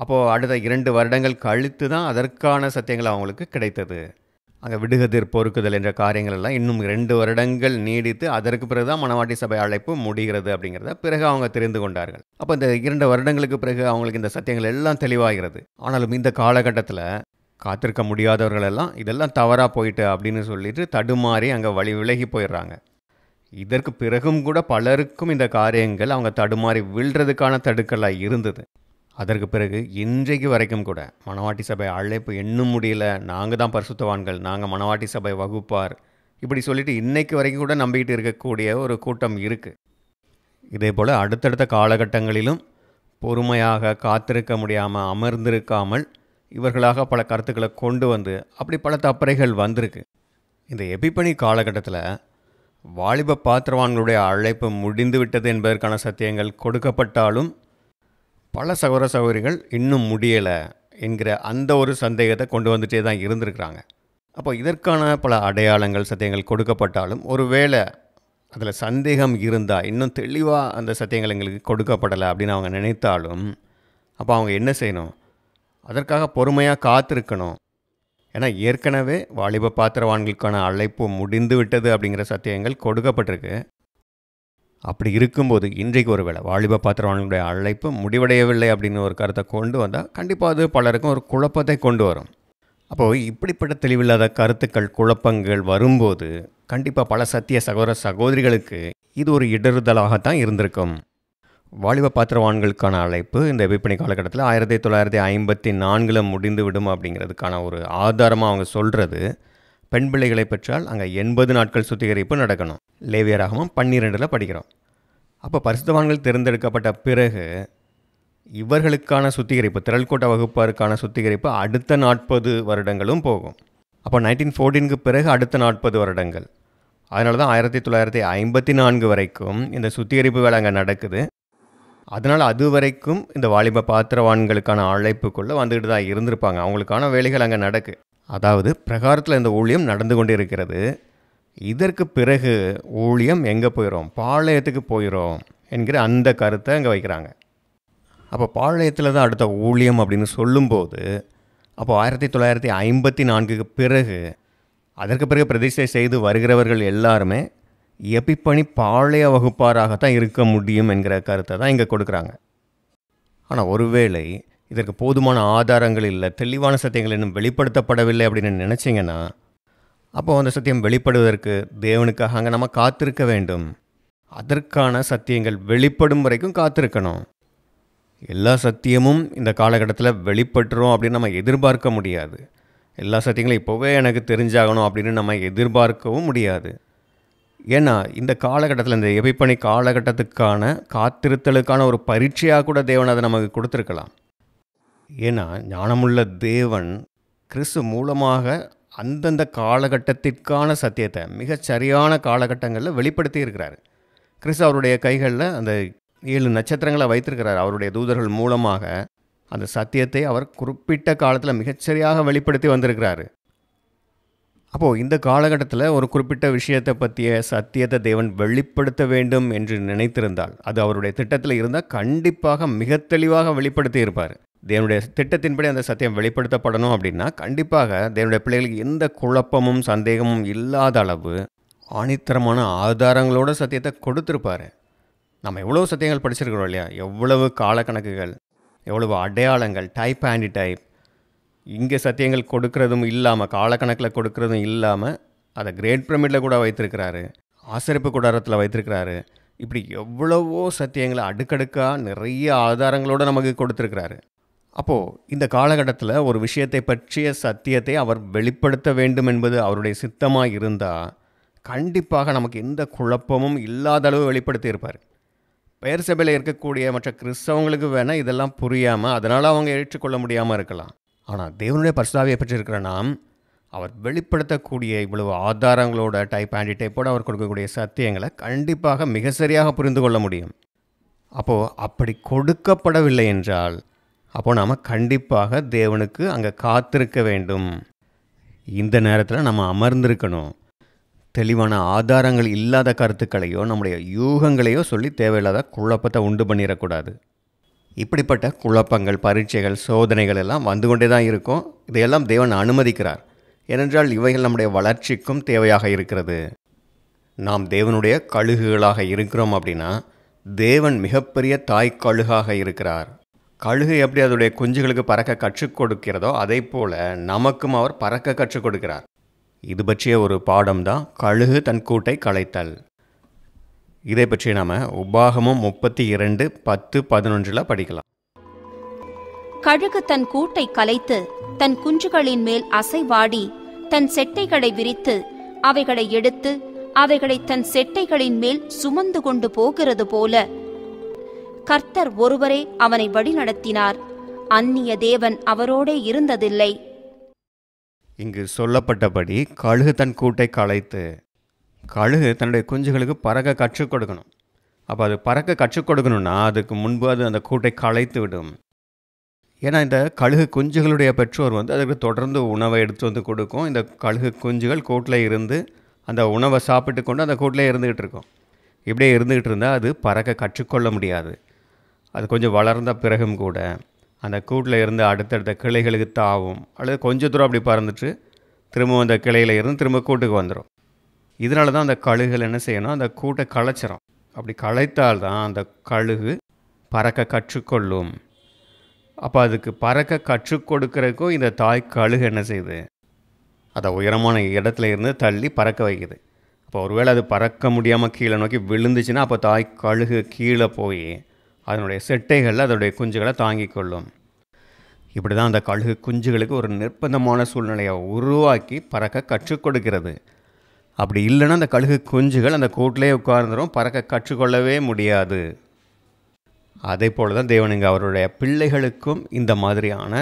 அப்போது அடுத்த 2 வருடங்கள் கழித்து தான் அதற்கான சத்தியங்கள் அவங்களுக்கு கிடைத்தது. அங்கே விடுகதிர் பொறுக்குதல் என்ற காரியங்கள் எல்லாம் இன்னும் 2 வருடங்கள் நீடித்து அதற்கு பிறகு தான் மணவாட்டி சபை அழைப்பு முடிகிறது அப்படிங்கிறத பிறகு அவங்க தெரிந்து கொண்டார்கள். அப்போ இந்த 2 வருடங்களுக்கு பிறகு அவங்களுக்கு இந்த சத்தியங்கள் எல்லாம் தெளிவாகிறது. ஆனாலும் இந்த காலகட்டத்தில் காத்திருக்க முடியாதவர்கள் எல்லாம் இதெல்லாம் தவறாக போயிட்டு அப்படின்னு சொல்லிட்டு தடுமாறி அங்கே வழி விலகி போயிடுறாங்க. இதற்கு பிறகும் கூட பலருக்கும் இந்த காரியங்கள் அவங்க தடுமாறி விழுறதுக்கான தடுக்கலாக இருந்தது. அதற்கு பிறகு இன்றைக்கு வரைக்கும் கூட மணவாட்டி சபை அழைப்பு இன்னும் முடியல, நாங்கள் தான் பரிசுத்தவான்கள், நாங்கள் மணவாட்டி சபை வகுப்பார், இப்படி சொல்லிட்டு இன்றைக்கு வரைக்கும் கூட நம்பிக்கிட்டு இருக்கக்கூடிய ஒரு கூட்டம் இருக்குது. இதே போல் அடுத்தடுத்த காலகட்டங்களிலும் பொறுமையாக காத்திருக்க முடியாமல் அமர்ந்திருக்காமல் இவர்களாக பல கருத்துக்களை கொண்டு வந்து அப்படி பல தப்பறைகள் வந்திருக்கு. இந்த எபிபனி காலகட்டத்தில் வாலிப பாத்திரவான்களுடைய அழைப்பு முடிந்து விட்டது என்பதற்கான சத்தியங்கள் கொடுக்கப்பட்டாலும் பல சகோதர சகோதரிகள் இன்னும் முடியலை என்கிற அந்த ஒரு சந்தேகத்தை கொண்டு வந்துட்டே தான் இருந்திருக்கிறாங்க. அப்போ இதற்கான பல அடையாளங்கள் சத்தியங்கள் கொடுக்கப்பட்டாலும் ஒருவேளை அதில் சந்தேகம் இருந்தால் இன்னும் தெளிவாக அந்த சத்தியங்கள் எங்களுக்கு கொடுக்கப்படலை அப்படின்னு அவங்க நினைத்தாலும் அப்போ அவங்க என்ன செய்யணும்? அதற்காக பொறுமையாக காத்திருக்கணும். ஏன்னா ஏற்கனவே வாலிப பாத்திரவான்களுக்கான அழைப்பு முடிந்து விட்டது அப்படிங்கிற சத்தியங்கள் கொடுக்கப்பட்டிருக்கு. அப்படி இருக்கும்போது இன்றைக்கு ஒரு வேளை வாலிப பாத்திரவான்களுடைய அழைப்பு முடிவடையவில்லை அப்படின்னு ஒரு கருத்தை கொண்டு வந்தால் கண்டிப்பாக அது பலருக்கும் ஒரு குழப்பத்தை கொண்டு வரும். அப்போது இப்படிப்பட்ட தெளிவில்லாத கருத்துக்கள் குழப்பங்கள் வரும்போது கண்டிப்பாக பல சத்திய சகோதர சகோதரிகளுக்கு இது ஒரு இடறுதலாகத்தான் இருந்திருக்கும். வாலிப பாத்திரவான்களுக்கான அழைப்பு இந்த எபிபனி காலகட்டத்தில் 1954 முடிந்து விடும் அப்படிங்கிறதுக்கான ஒரு ஆதாரமாக அவங்க சொல்கிறது, பெண் பிள்ளைகளை பெற்றால் அங்கே 80 நாட்கள் சுத்திகரிப்பு நடக்கணும். லேவியராகமம் 12 படிக்கிறோம். அப்போ பரிசுத்தவான்கள் தேர்ந்தெடுக்கப்பட்ட பிறகு இவர்களுக்கான சுத்திகரிப்பு, திரள்கூட்ட வகுப்பாருக்கான சுத்திகரிப்பு அடுத்த 40 வருடங்களும் போகும். அப்போ 1914க்கு பிறகு அடுத்த 40 வருடங்கள். அதனால தான் 1954 வரைக்கும் இந்த சுத்திகரிப்பு வேலை அங்கே நடக்குது. அதனால் அது வரைக்கும் இந்த வாலிப பாத்திரவான்களுக்கான அழைப்புக்குள்ளே வந்துக்கிட்டு தான் இருந்திருப்பாங்க. அவங்களுக்கான வேலைகள் அங்கே நடக்கு. அதாவது பிரகாரத்தில் இந்த ஊழியம் நடந்து கொண்டு இருக்கிறது. இதற்கு பிறகு ஊழியம் எங்கே போயிடும்? பாளையத்துக்கு போயிடும் என்கிற அந்த கருத்தை அங்கே வைக்கிறாங்க. அப்போ பாளையத்தில் தான் அடுத்த ஊழியம் அப்படின்னு சொல்லும்போது அப்போ 1954க்கு பிறகு அதற்கு பிறகு பிரதிஷ்டை செய்து வருகிறவர்கள் எல்லாருமே எபிபனி பாளைய வகுப்பாராகத்தான் இருக்க முடியும் என்கிற கருத்தை தான் இங்கே கொடுக்குறாங்க. ஆனால் ஒருவேளை இதற்கு போதுமான ஆதாரங்கள் இல்லை, தெளிவான சத்தியங்கள் இன்னும் வெளிப்படுத்தப்படவில்லை அப்படின்னு நினச்சிங்கன்னா அப்போ அந்த சத்தியம் வெளிப்படுவதற்கு தேவனுக்காக அங்கே நம்ம காத்திருக்க வேண்டும். அதற்கான சத்தியங்கள் வெளிப்படும் வரைக்கும் காத்திருக்கணும். எல்லா சத்தியமும் இந்த காலகட்டத்தில் வெளிப்பட்டுரும் அப்படின்னு நம்ம எதிர்பார்க்க முடியாது. எல்லா சத்தியங்களும் இப்போவே எனக்கு தெரிஞ்சாகணும் அப்படின்னு நம்ம எதிர்பார்க்கவும் முடியாது. ஏன்னா இந்த காலகட்டத்தில் இந்த எபிபனி காலகட்டத்துக்கான காத்திருத்தலுக்கான ஒரு பரீட்சையாக கூட தேவன் அதை நமக்கு கொடுத்துருக்கலாம். ஏன்னா ஞானமுள்ள தேவன் கிறிஸ்து மூலமாக அந்தந்த காலகட்டத்திற்கான சத்தியத்தை மிகச் சரியான காலகட்டங்களில் வெளிப்படுத்தி இருக்கிறார். கிறிஸ்து அவருடைய கைகளில் அந்த 7 நட்சத்திரங்களை வைத்திருக்கிறார். அவருடைய தூதர்கள் மூலமாக அந்த சத்தியத்தை அவர் குறிப்பிட்ட காலத்தில் மிகச்சரியாக வெளிப்படுத்தி வந்திருக்கிறாரு. அப்போது இந்த காலகட்டத்தில் ஒரு குறிப்பிட்ட விஷயத்தை பற்றிய சத்தியத்தை தேவன் வெளிப்படுத்த வேண்டும் என்று நினைத்திருந்தால், அது அவருடைய திட்டத்தில் இருந்தால் கண்டிப்பாக மிக தெளிவாக வெளிப்படுத்தி இருப்பார். தேவனுடைய திட்டத்தின்படி அந்த சத்தியம் வெளிப்படுத்தப்படணும் அப்படின்னா கண்டிப்பாக தேவனுடைய பிள்ளைகளுக்கு எந்த குழப்பமும் சந்தேகமும் இல்லாத அளவு ஆணித்தரமான ஆதாரங்களோட சத்தியத்தை கொடுத்துருப்பார். நம்ம எவ்வளோ சத்தியங்கள் படிச்சிருக்கிறோம் இல்லையா? எவ்வளவு காலக்கணக்குகள், எவ்வளவு அடையாளங்கள், டைப் ஆன்டி டைப், இங்கே சத்தியங்கள் கொடுக்கறதும் இல்லாமல், காலக்கணக்கில் கொடுக்கறதும் இல்லாமல் அதை கிரேட் பிரமிடில் கூட வைத்திருக்கிறாரு, ஆசரிப்பு கூடாரத்தில் வைத்திருக்கிறாரு. இப்படி எவ்வளவோ சத்தியங்களை அடுக்கடுக்காக நிறைய ஆதாரங்களோடு நமக்கு கொடுத்துருக்கிறாரு. அப்போது இந்த காலகட்டத்தில் ஒரு விஷயத்தை பற்றிய சத்தியத்தை அவர் வெளிப்படுத்த வேண்டும் என்பது அவருடைய சித்தமாக இருந்தால் கண்டிப்பாக நமக்கு எந்த குழப்பமும் இல்லாத அளவு வெளிப்படுத்தி இருப்பார். பெயர் சபையில் இருக்கக்கூடிய மற்ற கிறிஸ்தவங்களுக்கு வேணால் இதெல்லாம் புரியாமல் அதனால் அவங்க ஏற்றுக்கொள்ள முடியாமல் இருக்கலாம். ஆனால் தேவனுடைய பரிசுத்தாவியை பற்றி இருக்கிற நாம் அவர் வெளிப்படுத்தக்கூடிய இவ்வளவு ஆதாரங்களோட டைப் ஆன்டி டைப்போடு அவர் கொடுக்கக்கூடிய சத்தியங்களை கண்டிப்பாக மிக சரியாக புரிந்து கொள்ள முடியும். அப்போது அப்படி கொடுக்கப்படவில்லை என்றால் அப்போது நாம் கண்டிப்பாக தேவனுக்கு அங்கே காத்திருக்க வேண்டும். இந்த நேரத்தில் நம்ம அமர்ந்திருக்கணும். தெளிவான ஆதாரங்கள் இல்லாத கருத்துக்களையோ நம்முடைய யூகங்களையோ சொல்லி தேவையில்லாத குழப்பத்தை உண்டு பண்ணிடக்கூடாது. இப்படிப்பட்ட குழப்பங்கள், பரீட்சைகள், சோதனைகள் எல்லாம் வந்து கொண்டே தான் இருக்கும். இதையெல்லாம் தேவன் அனுமதிக்கிறார். ஏனென்றால் இவைகள் நம்முடைய வளர்ச்சிக்கும் தேவையாக இருக்கிறது. நாம் தேவனுடைய கழுகுகளாக இருக்கிறோம் அப்படின்னா தேவன் மிகப்பெரிய தாய் கழுகாக இருக்கிறார். கழுகு எப்படி அதோடைய குஞ்சுகளுக்கு பறக்க கற்றுக் கொடுக்கிறதோ அதை போல நமக்கும் அவர் பறக்க கற்றுக் கொடுக்கிறார். இது பற்றிய ஒரு பாடம் தான் கழுகு தன் கூட்டை கலைத்தல். இதை பற்றி நாம் உபாகமம் 32:10-11 படிக்கலாம். கழுகு தன் கூட்டை கலைத்து தன் குஞ்சுகளின் மேல் அசைவாடி தன் செட்டைகளை விரித்து அவைகளை எடுத்து அவைகளை தன் செட்டைகளின் மேல் சுமந்து கொண்டு போகிறது போல கர்த்தர் ஒருவரே அவனை வழிநடத்தினார். அந்நிய தேவன் அவரோடே இருந்ததில்லை. இங்கு சொல்லப்பட்டபடி கழுகு தன் கூட்டை கலைத்து, கழுகு தன்னுடைய குஞ்சுகளுக்கு பறக்க கற்றுக் கொடுக்கணும். அப்போ அது பறக்க கற்றுக் கொடுக்கணும்னா அதுக்கு முன்பு அது அந்த கூட்டை கலைத்து விடும். ஏன்னா இந்த கழுகு குஞ்சுகளுடைய பெற்றோர் அதுக்கு தொடர்ந்து உணவை எடுத்து வந்து கொடுக்கும். இந்த கழுகு குஞ்சுகள் கூட்டில் இருந்து அந்த உணவை சாப்பிட்டு கொண்டு அந்த கூட்டிலே இருந்துக்கிட்டு இருக்கும். இப்படியே இருந்துக்கிட்டு இருந்தால் அது பறக்க கற்றுக்கொள்ள முடியாது. அது கொஞ்சம் வளர்ந்த பிறகும் கூட அந்த கூட்டில் இருந்து அடுத்தடுத்த கிளைகளுக்கு தாவும், அல்லது கொஞ்சம் தூரம் அப்படி பறந்துட்டு திரும்ப அந்த கிளையில் இருந்து திரும்ப கூட்டுக்கு வந்துடும். இதனால தான் அந்த கழுகுகள் என்ன செய்யணும், அந்த கூட்டை களைச்சிரும். அப்படி களைத்தால்தான் அந்த கழுகு பறக்க கற்றுக்கொள்ளும். அப்போ அதுக்கு பறக்க கற்றுக் கொடுக்கறதுக்கும் இந்த தாய் கழுகு என்ன செய்யுது, அதை உயரமான இடத்துல இருந்து தள்ளி பறக்க வைக்குது. அப்போ ஒருவேளை அது பறக்க முடியாமல் கீழே நோக்கி விழுந்துச்சுன்னா அப்போ தாய் கழுகு கீழே போய் அதனுடைய செட்டைகளில் அதனுடைய குஞ்சுகளை தாங்கி கொள்ளும். இப்படி தான் அந்த கழுகு குஞ்சுகளுக்கு ஒரு நிர்பந்தமான சூழ்நிலையை உருவாக்கி பறக்க கற்றுக் கொடுக்கிறது. அப்படி இல்லைன்னா அந்த கழுகு குஞ்சுகள் அந்த கூட்டிலே உட்கார்ந்துடும், பறக்க கற்றுக்கொள்ளவே முடியாது. அதே போல் தான் தேவன் இங்கே அவருடைய பிள்ளைகளுக்கும் இந்த மாதிரியான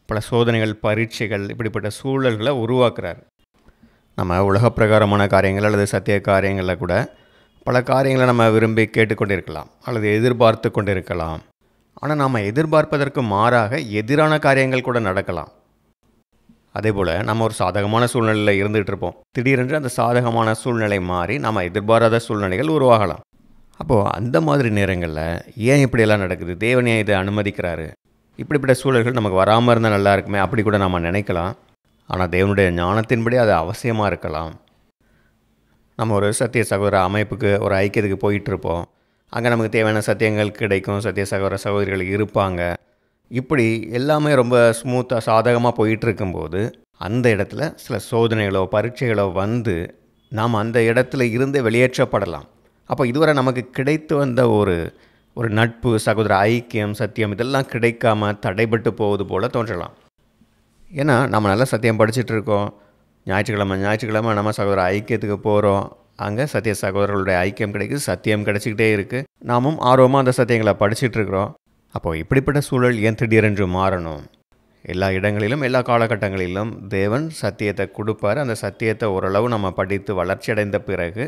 பல சோதனைகள், பரீட்சைகள், இப்படிப்பட்ட சூழல்களை உருவாக்குறார். நம்ம உலக பிரகாரமான காரியங்கள் அல்லது சத்திய காரியங்களில் கூட பல காரியங்களை நம்ம விரும்பி கேட்டுக்கொண்டிருக்கலாம் அல்லது எதிர்பார்த்து கொண்டிருக்கலாம். ஆனால் நாம் எதிர்பார்ப்பதற்கு மாறாக எதிரான காரியங்கள் கூட நடக்கலாம். அதே போல் நம்ம ஒரு சாதகமான சூழ்நிலையில் இருந்துகிட்டு இருப்போம். திடீரென்று அந்த சாதகமான சூழ்நிலை மாறி நாம் எதிர்பாராத சூழ்நிலைகள் உருவாகலாம். அப்போது அந்த மாதிரி நேரங்களில் ஏன் இப்படியெல்லாம் நடக்குது, தேவன் ஏன் இதை அனுமதிக்கிறாரு, இப்படிப்பட்ட சூழல்கள் நமக்கு வராமல் இருந்தால் நல்லா இருக்குமே அப்படி கூட நம்ம நினைக்கலாம். ஆனால் தேவனுடைய ஞானத்தின்படி அது அவசியமாக இருக்கலாம். நம்ம ஒரு சத்திய சகோதர அமைப்புக்கு, ஒரு ஐக்கியத்துக்கு போயிட்டுருப்போம். அங்கே நமக்கு தேவையான சத்தியங்கள் கிடைக்கும், சத்திய சகோதர சகோதரிகள் இருப்பாங்க. இப்படி எல்லாமே ரொம்ப ஸ்மூத்தாக சாதகமாக போயிட்டுருக்கும்போது அந்த இடத்துல சில சோதனைகளோ பரீட்சைகளோ வந்து நாம் அந்த இடத்துல இருந்து வெளியேற்றப்படலாம். அப்போ இதுவரை நமக்கு கிடைத்து வந்த ஒரு நட்பு, சகோதர ஐக்கியம், சத்தியம் இதெல்லாம் கிடைக்காம தடைபட்டு போவது போல் தோன்றலாம். ஏன்னா நம்ம நல்லா சத்தியம் படிச்சுட்டு இருக்கோம். ஞாயிற்றுக்கிழமை நம்ம சகோதர ஐக்கியத்துக்கு போகிறோம். அங்கே சத்திய சகோதரர்களுடைய ஐக்கியம் கிடைக்குது, சத்தியம் கிடச்சிக்கிட்டே இருக்குது. நாமும் ஆர்வமாக அந்த சத்தியங்களை படிச்சுட்டு இருக்கிறோம். அப்போது இப்படிப்பட்ட சூழல் ஏன் திடீரென்று மாறணும்? எல்லா இடங்களிலும் எல்லா காலகட்டங்களிலும் தேவன் சத்தியத்தை கொடுப்பார். அந்த சத்தியத்தை ஓரளவு நம்ம படித்து வளர்ச்சி அடைந்த பிறகு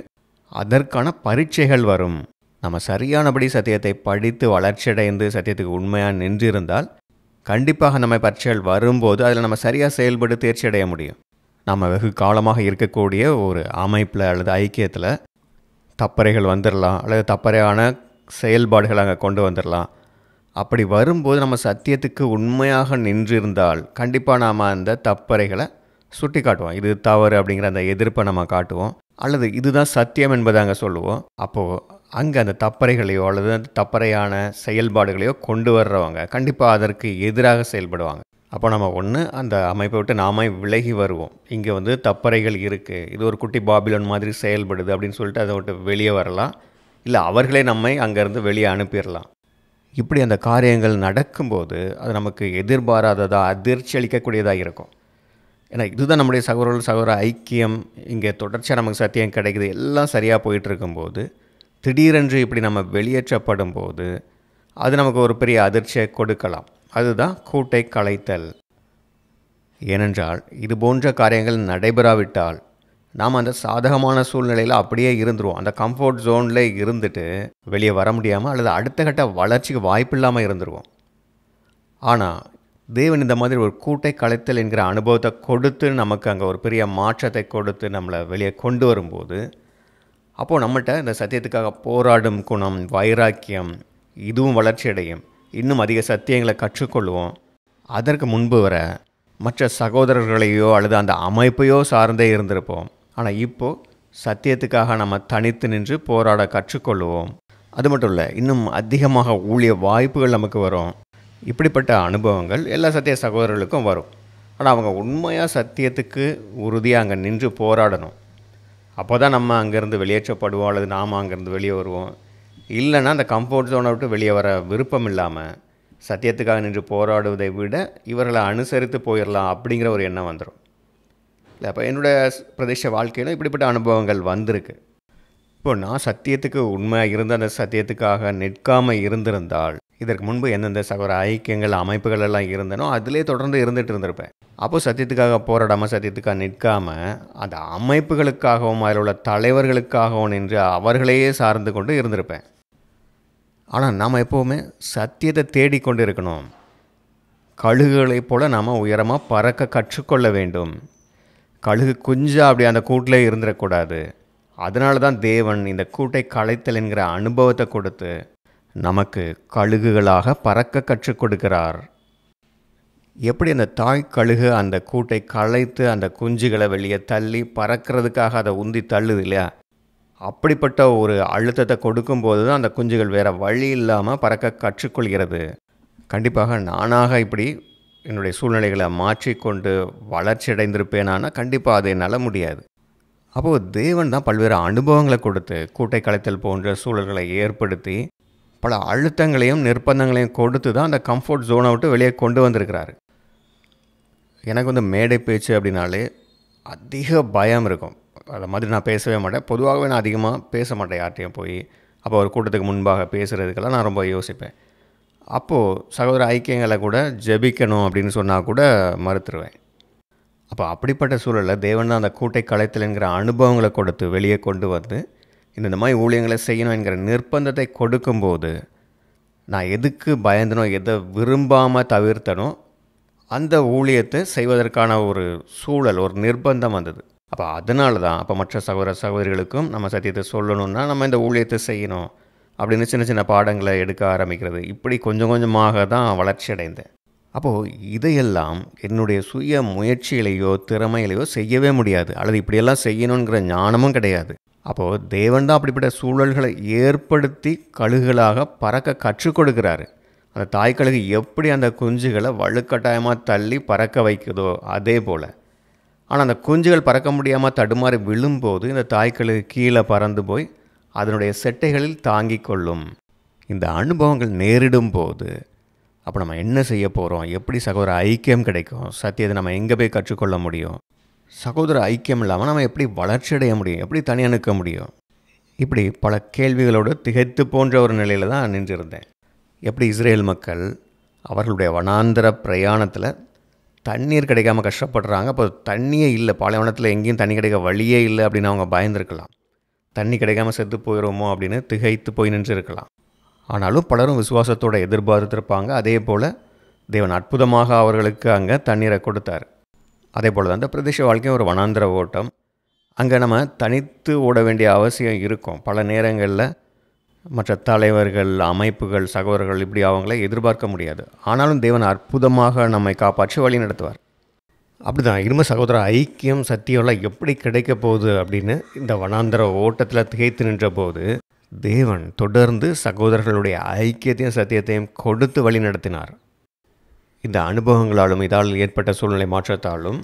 அதற்கான பரீட்சைகள் வரும். நம்ம சரியானபடி சத்தியத்தை படித்து வளர்ச்சியடைந்து சத்தியத்துக்கு உண்மையாக நின்றிருந்தால் கண்டிப்பாக நம்ம பரீட்சைகள் வரும்போது அதில் நம்ம சரியாக செயல்பட்டு தேர்ச்சி அடைய முடியும். நம்ம வெகு காலமாக இருக்கக்கூடிய ஒரு அமைப்பில் அல்லது ஐக்கியத்தில் தப்பறைகள் வந்துடலாம், அல்லது தப்பறையான செயல்பாடுகள் அங்கே கொண்டு வந்துடலாம். அப்படி வரும்போது நம்ம சத்தியத்துக்கு உண்மையாக நின்றிருந்தால் கண்டிப்பாக நாம் அந்த தப்பறைகளை சுட்டி காட்டுவோம். இது தவறு அப்படிங்கிற அந்த எதிர்ப்பை நம்ம காட்டுவோம், அல்லது இதுதான் சத்தியம் என்பதை அங்கே சொல்லுவோம். அப்போது அங்கே அந்த தப்பறைகளையோ அல்லது அந்த தப்பறையான செயல்பாடுகளையோ கொண்டு வர்றவங்க கண்டிப்பாக அதற்கு எதிராக செயல்படுவாங்க. அப்போ நம்ம ஒன்று அந்த அமைப்பை விட்டு நாம விலகி வருவோம். இங்கே தப்பறைகள் இருக்குது, இது ஒரு குட்டி பாபிலோன் மாதிரி செயல்படுது அப்படின்னு சொல்லிட்டு அதை விட்டு வெளியே வரலாம். இல்லை அவர்களே நம்மை அங்கேருந்து வெளியே அனுப்பிடலாம். இப்படி அந்த காரியங்கள் நடக்கும்போது அது நமக்கு எதிர்பாராததாக அதிர்ச்சி அளிக்கக்கூடியதாக இருக்கும். ஏன்னா இதுதான் நம்முடைய சகோதர ஐக்கியம், இங்கே தொடர்ச்சியாக நமக்கு சத்தியம் கிடைக்குது, எல்லாம் சரியாக போயிட்டு இருக்கும்போது திடீரென்று இப்படி நம்ம வெளியேற்றப்படும் போது அது நமக்கு ஒரு பெரிய அதிர்ச்சியை கொடுக்கலாம். அதுதான் கூட்டை கலைத்தல். ஏனென்றால் இது போன்ற காரியங்கள் நடைபெறாவிட்டால் நாம் அந்த சாதகமான சூழ்நிலையில் அப்படியே இருந்துருவோம். அந்த கம்ஃபர்ட் ஜோனில் இருந்துட்டு வெளியே வர முடியாமல் அல்லது அடுத்த கட்ட வளர்ச்சிக்கு வாய்ப்பு இல்லாமல் இருந்துருவோம். ஆனால் தேவன் இந்த மாதிரி ஒரு கூட்டை கலைத்தல் என்கிற அனுபவத்தை கொடுத்து நமக்கு அங்கே ஒரு பெரிய மாற்றத்தை கொடுத்து நம்மளை வெளியே கொண்டு வரும்போது அப்போது நம்மகிட்ட இந்த சத்தியத்துக்காக போராடும் குணம், வைராக்கியம் இதுவும் வளர்ச்சி அடையும். இன்னும் அதிக சத்தியங்களை கற்றுக்கொள்வோம். அதற்கு முன்பு வர மற்ற சகோதரர்களையோ அல்லது அந்த அமைப்பையோ சார்ந்தே இருந்திருப்போம். ஆனால் இப்போது சத்தியத்துக்காக நம்ம தனித்து நின்று போராட கற்றுக்கொள்வோம். அது மட்டும் இல்லை, இன்னும் அதிகமாக ஊழிய வாய்ப்புகள் நமக்கு வரும். இப்படிப்பட்ட அனுபவங்கள் எல்லா சத்திய சகோதரர்களுக்கும் வரும். ஆனால் அவங்க உண்மையாக சத்தியத்துக்கு உறுதியாக அங்கே நின்று போராடணும். அப்போ தான் நம்ம அங்கேருந்து வெளியேற்றப்படுவோம் அல்லது நாம் அங்கேருந்து வெளியே வருவோம். இல்லைன்னா அந்த கம்ஃபர்ட் ஜோனை விட்டு வெளியே வர விருப்பம் இல்லாமல் சத்தியத்துக்காக நின்று போராடுவதை விட இவர்களை அனுசரித்து போயிடலாம் அப்படிங்கிற ஒரு எண்ணம் வந்துடும். இல்லை, அப்போ என்னுடைய பிரதேச வாழ்க்கையில் இப்படிப்பட்ட அனுபவங்கள் வந்திருக்கு. இப்போ நான் சத்தியத்துக்கு உண்மையாக இருந்த அந்த சத்தியத்துக்காக நிற்காமல் இருந்திருந்தால் இதற்கு முன்பு எந்தெந்த சகோதர ஐக்கியங்கள் அமைப்புகள் எல்லாம் இருந்தனோ அதிலே தொடர்ந்து இருந்துகிட்டு இருந்திருப்பேன். அப்போது சத்தியத்துக்காக போராடாமல் சத்தியத்துக்காக நிற்காமல் அந்த அமைப்புகளுக்காகவும் அதில் உள்ள தலைவர்களுக்காகவும் நின்று அவர்களையே சார்ந்து கொண்டு இருந்திருப்பேன். ஆனால் நாம் எப்போவுமே சத்தியத்தை தேடிக்கொண்டு இருக்கணும். கழுகுகளைப் போல் நாம் உயரமாக பறக்க கற்றுக்கொள்ள வேண்டும். கழுகு குஞ்சா அப்படி அந்த கூட்டிலே இருந்துடக்கூடாது. அதனால தான் தேவன் இந்த கூட்டை கலைத்தல் என்கிற அனுபவத்தை கொடுத்து நமக்கு கழுகுகளாக பறக்க கற்றுக் கொடுக்கிறார். எப்படி அந்த தாய் கழுகு அந்த கூட்டை கலைத்து அந்த குஞ்சுகளை வெளியே தள்ளி பறக்கிறதுக்காக அதை உந்தி தள்ளுது இல்லையா, அப்படிப்பட்ட ஒரு அழுத்தத்தை கொடுக்கும்போது தான் அந்த குஞ்சுகள் வேறு வழி இல்லாமல் பறக்க கற்றுக்கொள்கிறது. கண்டிப்பாக நானாக இப்படி என்னுடைய சூழ்நிலைகளை மாற்றிக்கொண்டு வளர்ச்சி அடைந்திருப்பேனானா கண்டிப்பாக அது என்னால் முடியாது. அப்போது தேவன் தான் பல்வேறு அனுபவங்களை கொடுத்து கூட்டை கலைத்தல் போன்ற சூழல்களை ஏற்படுத்தி பல அழுத்தங்களையும் நிர்பந்தங்களையும் கொடுத்து தான் அந்த கம்ஃபர்ட் ஜோனை விட்டு வெளியே கொண்டு வந்திருக்கிறாரு. எனக்கு மேடை பேச்சு அப்படின்னாலே அதிக பயம் இருக்கும். அதை மாதிரி நான் பேசவே மாட்டேன். பொதுவாகவே நான் அதிகமாக பேச மாட்டேன் யார்கிட்டையும் போய். அப்போ ஒரு கூட்டத்துக்கு முன்பாக பேசுகிறதுக்கெல்லாம் நான் ரொம்ப யோசிப்பேன். அப்போது சகோதர ஐக்கியங்களை கூட ஜெபிக்கணும் அப்படின்னு சொன்னால் கூட மறுத்துருவேன். அப்போ அப்படிப்பட்ட சூழலில் தேவன் தான் அந்த கூட்டை கலைத்தல் என்கிற அனுபவங்களை கொடுத்து வெளியே கொண்டு வந்து இந்த மாதிரி ஊழியங்களை செய்யணும் என்கிற நிர்பந்தத்தை கொடுக்கும்போது நான் எதுக்கு பயந்தனோ எதை விரும்பாமல் தவிர்த்தனோ அந்த ஊழியத்தை செய்வதற்கான ஒரு சூழல், ஒரு நிர்பந்தம் வந்தது. அப்போ அதனால தான் அப்போ மற்ற சகோதர சகோதரிகளுக்கும் நம்ம சத்தியத்தை சொல்லணும்னா நம்ம இந்த ஊழியத்தை செய்யணும் அப்படின்னு சின்ன சின்ன பாடங்களை எடுக்க ஆரம்பிக்கிறது. இப்படி கொஞ்சம் கொஞ்சமாக தான் வளர்ச்சி அடைந்தேன். அப்போது இதையெல்லாம் என்னுடைய சுய முயற்சியிலையோ திறமையிலையோ செய்யவே முடியாது, அல்லது இப்படியெல்லாம் செய்யணுங்கிற ஞானமும் கிடையாது. அப்போது தேவன் தான் அப்படிப்பட்ட சூழல்களை ஏற்படுத்தி கழுகுகளாக பறக்க கற்றுக் கொடுக்குறாரு. அந்த தாய்க்கழுகு எப்படி அந்த குஞ்சுகளை வலுக்கட்டாயமாக தள்ளி பறக்க வைக்குதோ அதே போல். ஆனால் அந்த குஞ்சுகள் பறக்க முடியாமல் தடுமாறி விழும்போது இந்த தாய்க்கழுகு கீழே பறந்து போய் அதனுடைய செட்டைகளில் தாங்கி கொள்ளும். இந்த அனுபவங்கள் நேரிடும் போது அப்போ நம்ம என்ன செய்ய போகிறோம், எப்படி சகோதர ஐக்கியம் கிடைக்கும், சத்தியத்தை நம்ம எங்கே போய் கற்றுக்கொள்ள முடியும், சகோதர ஐக்கியம் இல்லாமல் நம்ம எப்படி வளர்ச்சி அடைய முடியும், எப்படி தனியாக நிற்க முடியும், இப்படி பல கேள்விகளோடு திகைத்து போன்ற ஒரு நிலையில் தான் நின்றிருந்தேன். எப்படி இஸ்ரேல் மக்கள் அவர்களுடைய வனாந்தர பிரயாணத்தில் தண்ணீர் கிடைக்காமல் கஷ்டப்படுறாங்க. அப்போ தண்ணியே இல்லை, பாலைவனத்தில் எங்கேயும் தண்ணி கிடைக்க வழியே இல்லை அப்படின்னு அவங்க பயந்துருக்கலாம். தண்ணி கிடைக்காமல் செத்து போயிடுமோ அப்படின்னு திகைத்து போய் நின்றுருக்கலாம். ஆனாலும் பலரும் விசுவாசத்தோடு எதிர்பார்த்துருப்பாங்க. அதே போல் தேவன் அற்புதமாக அவர்களுக்கு அங்கே தண்ணீரை கொடுத்தார். அதே போல் தான் இந்த பிரதேச வாழ்க்கையும் ஒரு வனாந்திர ஓட்டம். அங்கே நம்ம தனித்து ஓட வேண்டிய அவசியம் இருக்கும். பல நேரங்களில் மற்ற தலைவர்கள், அமைப்புகள், சகோதரர்கள் இப்படி அவங்கள எதிர்பார்க்க முடியாது. ஆனாலும் தேவன் அற்புதமாக நம்மை காப்பாற்றி வழி நடத்துவார். அப்படி தான் இரும சகோதர ஐக்கியம் சத்தியம்லாம் எப்படி கிடைக்க போகுது அப்படின்னு இந்த வனாந்திர ஓட்டத்தில் திகைத்து நின்ற போது தேவன் தொடர்ந்து சகோதரர்களுடைய ஐக்கியத்தையும் சத்தியத்தையும் கொடுத்து வழி நடத்தினார். இந்த அனுபவங்களாலும் இதால் ஏற்பட்ட சூழ்நிலை மாற்றத்தாலும்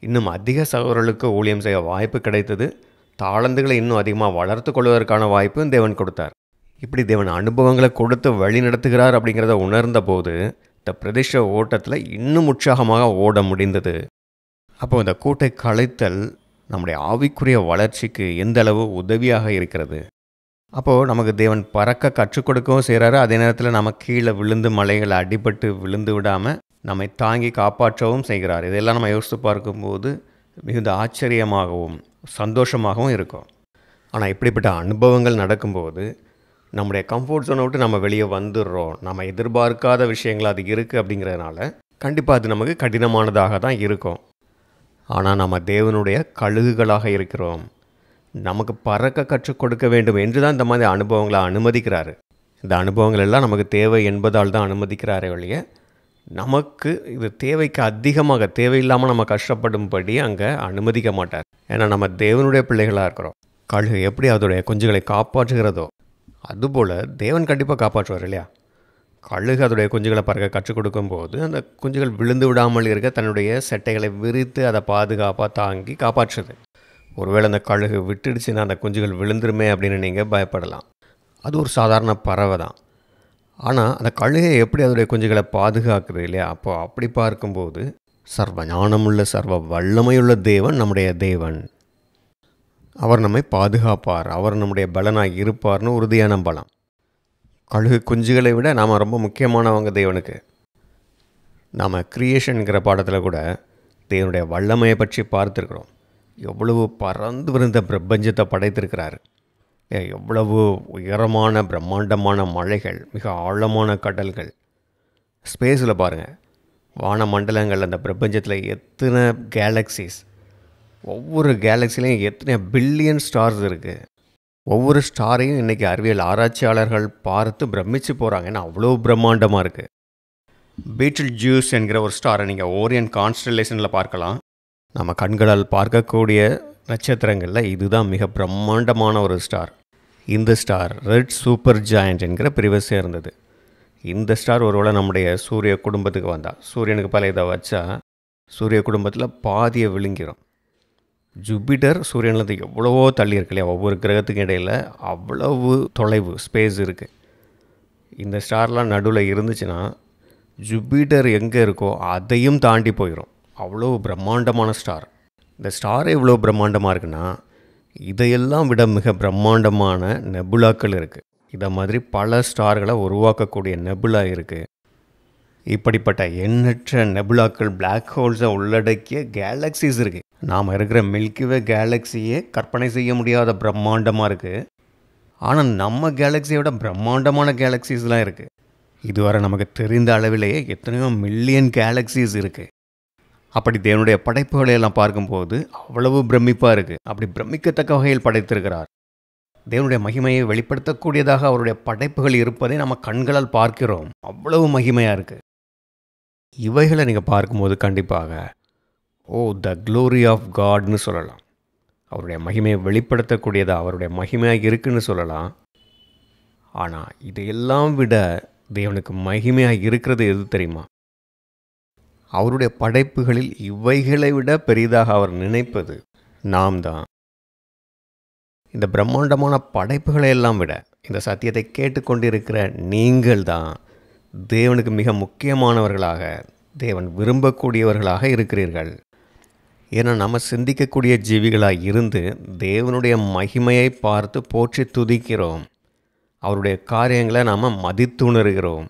இன்னும் அதிக சகோதரர்களுக்கு ஊழியம் செய்ய வாய்ப்பு கிடைத்தது. தாளந்துகளை இன்னும் அதிகமாக வளர்த்து கொள்வதற்கான வாய்ப்பும் தேவன் கொடுத்தார். இப்படி தேவன் அனுபவங்களை கொடுத்து வழி நடத்துகிறார் அப்படிங்கிறத உணர்ந்த போது இந்த பிரதிஷ்ட ஓட்டத்தில் இன்னும் உற்சாகமாக ஓட முடிந்தது. அப்போ இந்த கூட்டை கலைத்தல் நம்முடைய ஆவிக்குரிய வளர்ச்சிக்கு எந்த அளவு உதவியாக இருக்கிறது. அப்போது நமக்கு தேவன் பறக்க கற்றுக் கொடுக்கவும் செய்கிறாரு. அதே நேரத்தில் நம்ம கீழே விழுந்து மலைகளை அடிபட்டு விழுந்து விடாமல் நம்மை தாங்கி காப்பாற்றவும் செய்கிறார். இதெல்லாம் நம்ம யோசித்து பார்க்கும்போது மிகுந்த ஆச்சரியமாகவும் சந்தோஷமாகவும் இருக்கும். ஆனால் இப்படிப்பட்ட அனுபவங்கள் நடக்கும்போது நம்முடைய கம்ஃபர்ட் ஜோனை விட்டு நம்ம வெளியே வந்துடுறோம். நம்ம எதிர்பார்க்காத விஷயங்கள் அது இருக்குது அப்படிங்கிறதுனால கண்டிப்பாக அது நமக்கு கடினமானதாக தான் இருக்கும். ஆனால் நம்ம தேவனுடைய கழுகுகளாக இருக்கிறோம். நமக்கு பறக்க கற்றுக் கொடுக்க வேண்டும் என்று தான் இந்த மாதிரி அனுபவங்களை அனுமதிக்கிறாரு. இந்த அனுபவங்கள் எல்லாம் நமக்கு தேவை என்பதால் தான் அனுமதிக்கிறாரே ஒழிய நமக்கு இது தேவைக்கு அதிகமாக தேவையில்லாமல் நம்ம கஷ்டப்படும்படி அங்கே அனுமதிக்க மாட்டார். ஏன்னா நம்ம தேவனுடைய பிள்ளைகளாக இருக்கிறோம். கழுகு எப்படி அதோடைய குஞ்சுகளை காப்பாற்றுகிறதோ அதுபோல் தேவன் கண்டிப்பாக காப்பாற்றுவார் இல்லையா? கழுகு அதோடைய குஞ்சுகளை பறக்க கற்றுக் கொடுக்கும்போது அந்த குஞ்சுகள் விழுந்து விடாமல் இருக்க தன்னுடைய செட்டைகளை விரித்து அதை பாதுகாப்பாக தாங்கி காப்பாற்றுது. ஒருவேளை அந்த கழுகு விட்டுடுச்சுன்னா அந்த குஞ்சுகள் விழுந்துருமே அப்படின்னு நீங்கள் பயப்படலாம். அது ஒரு சாதாரண பறவை தான். ஆனால் அந்த கழுகை எப்படி அதோடைய குஞ்சுகளை பாதுகாக்குது இல்லையா? அப்போது அப்படி பார்க்கும்போது சர்வ ஞானமுள்ள சர்வ வல்லமையுள்ள தேவன் நம்முடைய தேவன். அவர் நம்மை பாதுகாப்பார். அவர் நம்முடைய பலனாக இருப்பார்னு உறுதியாக நம்பலாம். கழுகு குஞ்சுகளை விட நாம் ரொம்ப முக்கியமானவங்க தேவனுக்கு. நாம் கிரியேஷனுங்கிற பாடத்தில் கூட தேவனுடைய வல்லமையை பற்றி பார்த்துருக்குறோம். எவ்வளவு பறந்து விருந்த பிரபஞ்சத்தை படைத்திருக்கிறாரு. எவ்வளவு உயரமான பிரம்மாண்டமான மலைகள், மிக ஆழமான கடல்கள். ஸ்பேஸில் பாருங்கள், வான மண்டலங்கள், அந்த பிரபஞ்சத்தில் எத்தனை கேலக்சிஸ், ஒவ்வொரு கேலக்சிலையும் எத்தனை பில்லியன் ஸ்டார்ஸ் இருக்குது. ஒவ்வொரு ஸ்டாரையும் இன்றைக்கி அறிவியல் ஆராய்ச்சியாளர்கள் பார்த்து பிரமிச்சு போகிறாங்க. ஏன்னா அவ்வளோ பிரம்மாண்டமாக இருக்குது. பீட்டில் ஜூஸ் என்கிற ஒரு ஸ்டாரை நீங்கள் ஓரியன் கான்ஸ்டலேஷனில் பார்க்கலாம். நம்ம கண்களால் பார்க்கக்கூடிய நட்சத்திரங்களில் இதுதான் மிக பிரம்மாண்டமான ஒரு ஸ்டார். இந்த ஸ்டார் ரெட் சூப்பர் ஜாயண்ட் என்கிற பிரிவை சேர்ந்தது. இந்த ஸ்டார் ஒருவேளை நம்முடைய சூரிய குடும்பத்துக்கு வந்தால், சூரியனுக்கு பல இதை வச்சா சூரிய குடும்பத்தில் பாதியை விழுங்கிடும். ஜூபிட்டர் சூரியன்லேருந்து எவ்வளவோ தள்ளி இருக்கு இல்லையா? ஒவ்வொரு கிரகத்துக்கு இடையில் அவ்வளவு தொலைவு ஸ்பேஸ் இருக்குது. இந்த ஸ்டார்லாம் நடுவில் இருந்துச்சுன்னா ஜூபிட்டர் எங்கே இருக்கோ அதையும் தாண்டி போயிடும். அவ்வளோ பிரம்மாண்டமான ஸ்டார். இந்த ஸ்டாரே இவ்வளோ பிரம்மாண்டமாக இருக்குன்னா இதையெல்லாம் விட மிக பிரம்மாண்டமான நெபுலாக்கள் இருக்குது. இதை மாதிரி பல ஸ்டார்களை உருவாக்கக்கூடிய நெபுலா இருக்குது. இப்படிப்பட்ட எண்ணற்ற நெபுலாக்கள், பிளாக் ஹோல்ஸை உள்ளடக்கிய கேலக்சிஸ் இருக்குது. நாம் இருக்கிற மில்கிவே கேலக்சியே கற்பனை செய்ய முடியாத பிரம்மாண்டமாக இருக்குது. ஆனால் நம்ம கேலக்சியை விட பிரம்மாண்டமான கேலக்சிஸ்லாம் இருக்குது. இதுவரை நமக்கு தெரிந்த அளவிலேயே எத்தனையோ மில்லியன் கேலக்சிஸ் இருக்குது. அப்படி தேவனுடைய படைப்புகளை எல்லாம் பார்க்கும்போது அவ்வளவு பிரமிப்பாக இருக்குது. அப்படி பிரமிக்கத்தக்க வகையில் படைத்திருக்கிறார். தேவனுடைய மகிமையை வெளிப்படுத்தக்கூடியதாக அவருடைய படைப்புகள் இருப்பதை நம்ம கண்களால் பார்க்கிறோம். அவ்வளவு மகிமையாக இருக்குது. இவைகளை நீங்கள் பார்க்கும்போது கண்டிப்பாக த க்ளோரி ஆஃப் காட்னு சொல்லலாம். அவருடைய மகிமையை வெளிப்படுத்தக்கூடியதாக அவருடைய மகிமையாக இருக்குன்னு சொல்லலாம். ஆனால் இதையெல்லாம் விட தேவனுக்கு மகிமையாக இருக்கிறது எது தெரியுமா? அவருடைய படைப்புகளில் இவைகளை விட பெரிதாக அவர் நினைப்பது நாம் தான். இந்த பிரம்மாண்டமான படைப்புகளை எல்லாம் விட இந்த சத்தியத்தை கேட்டுக்கொண்டிருக்கிற நீங்கள் தான் தேவனுக்கு மிக முக்கியமானவர்களாக, தேவன் விரும்பக்கூடியவர்களாக இருக்கிறீர்கள். ஏன்னா நம்ம சிந்திக்கக்கூடிய ஜீவிகளாக இருந்து தேவனுடைய மகிமையை பார்த்து போற்றி துதிக்கிறோம். அவருடைய காரியங்களை நாம் மதித்துணர்கிறோம்.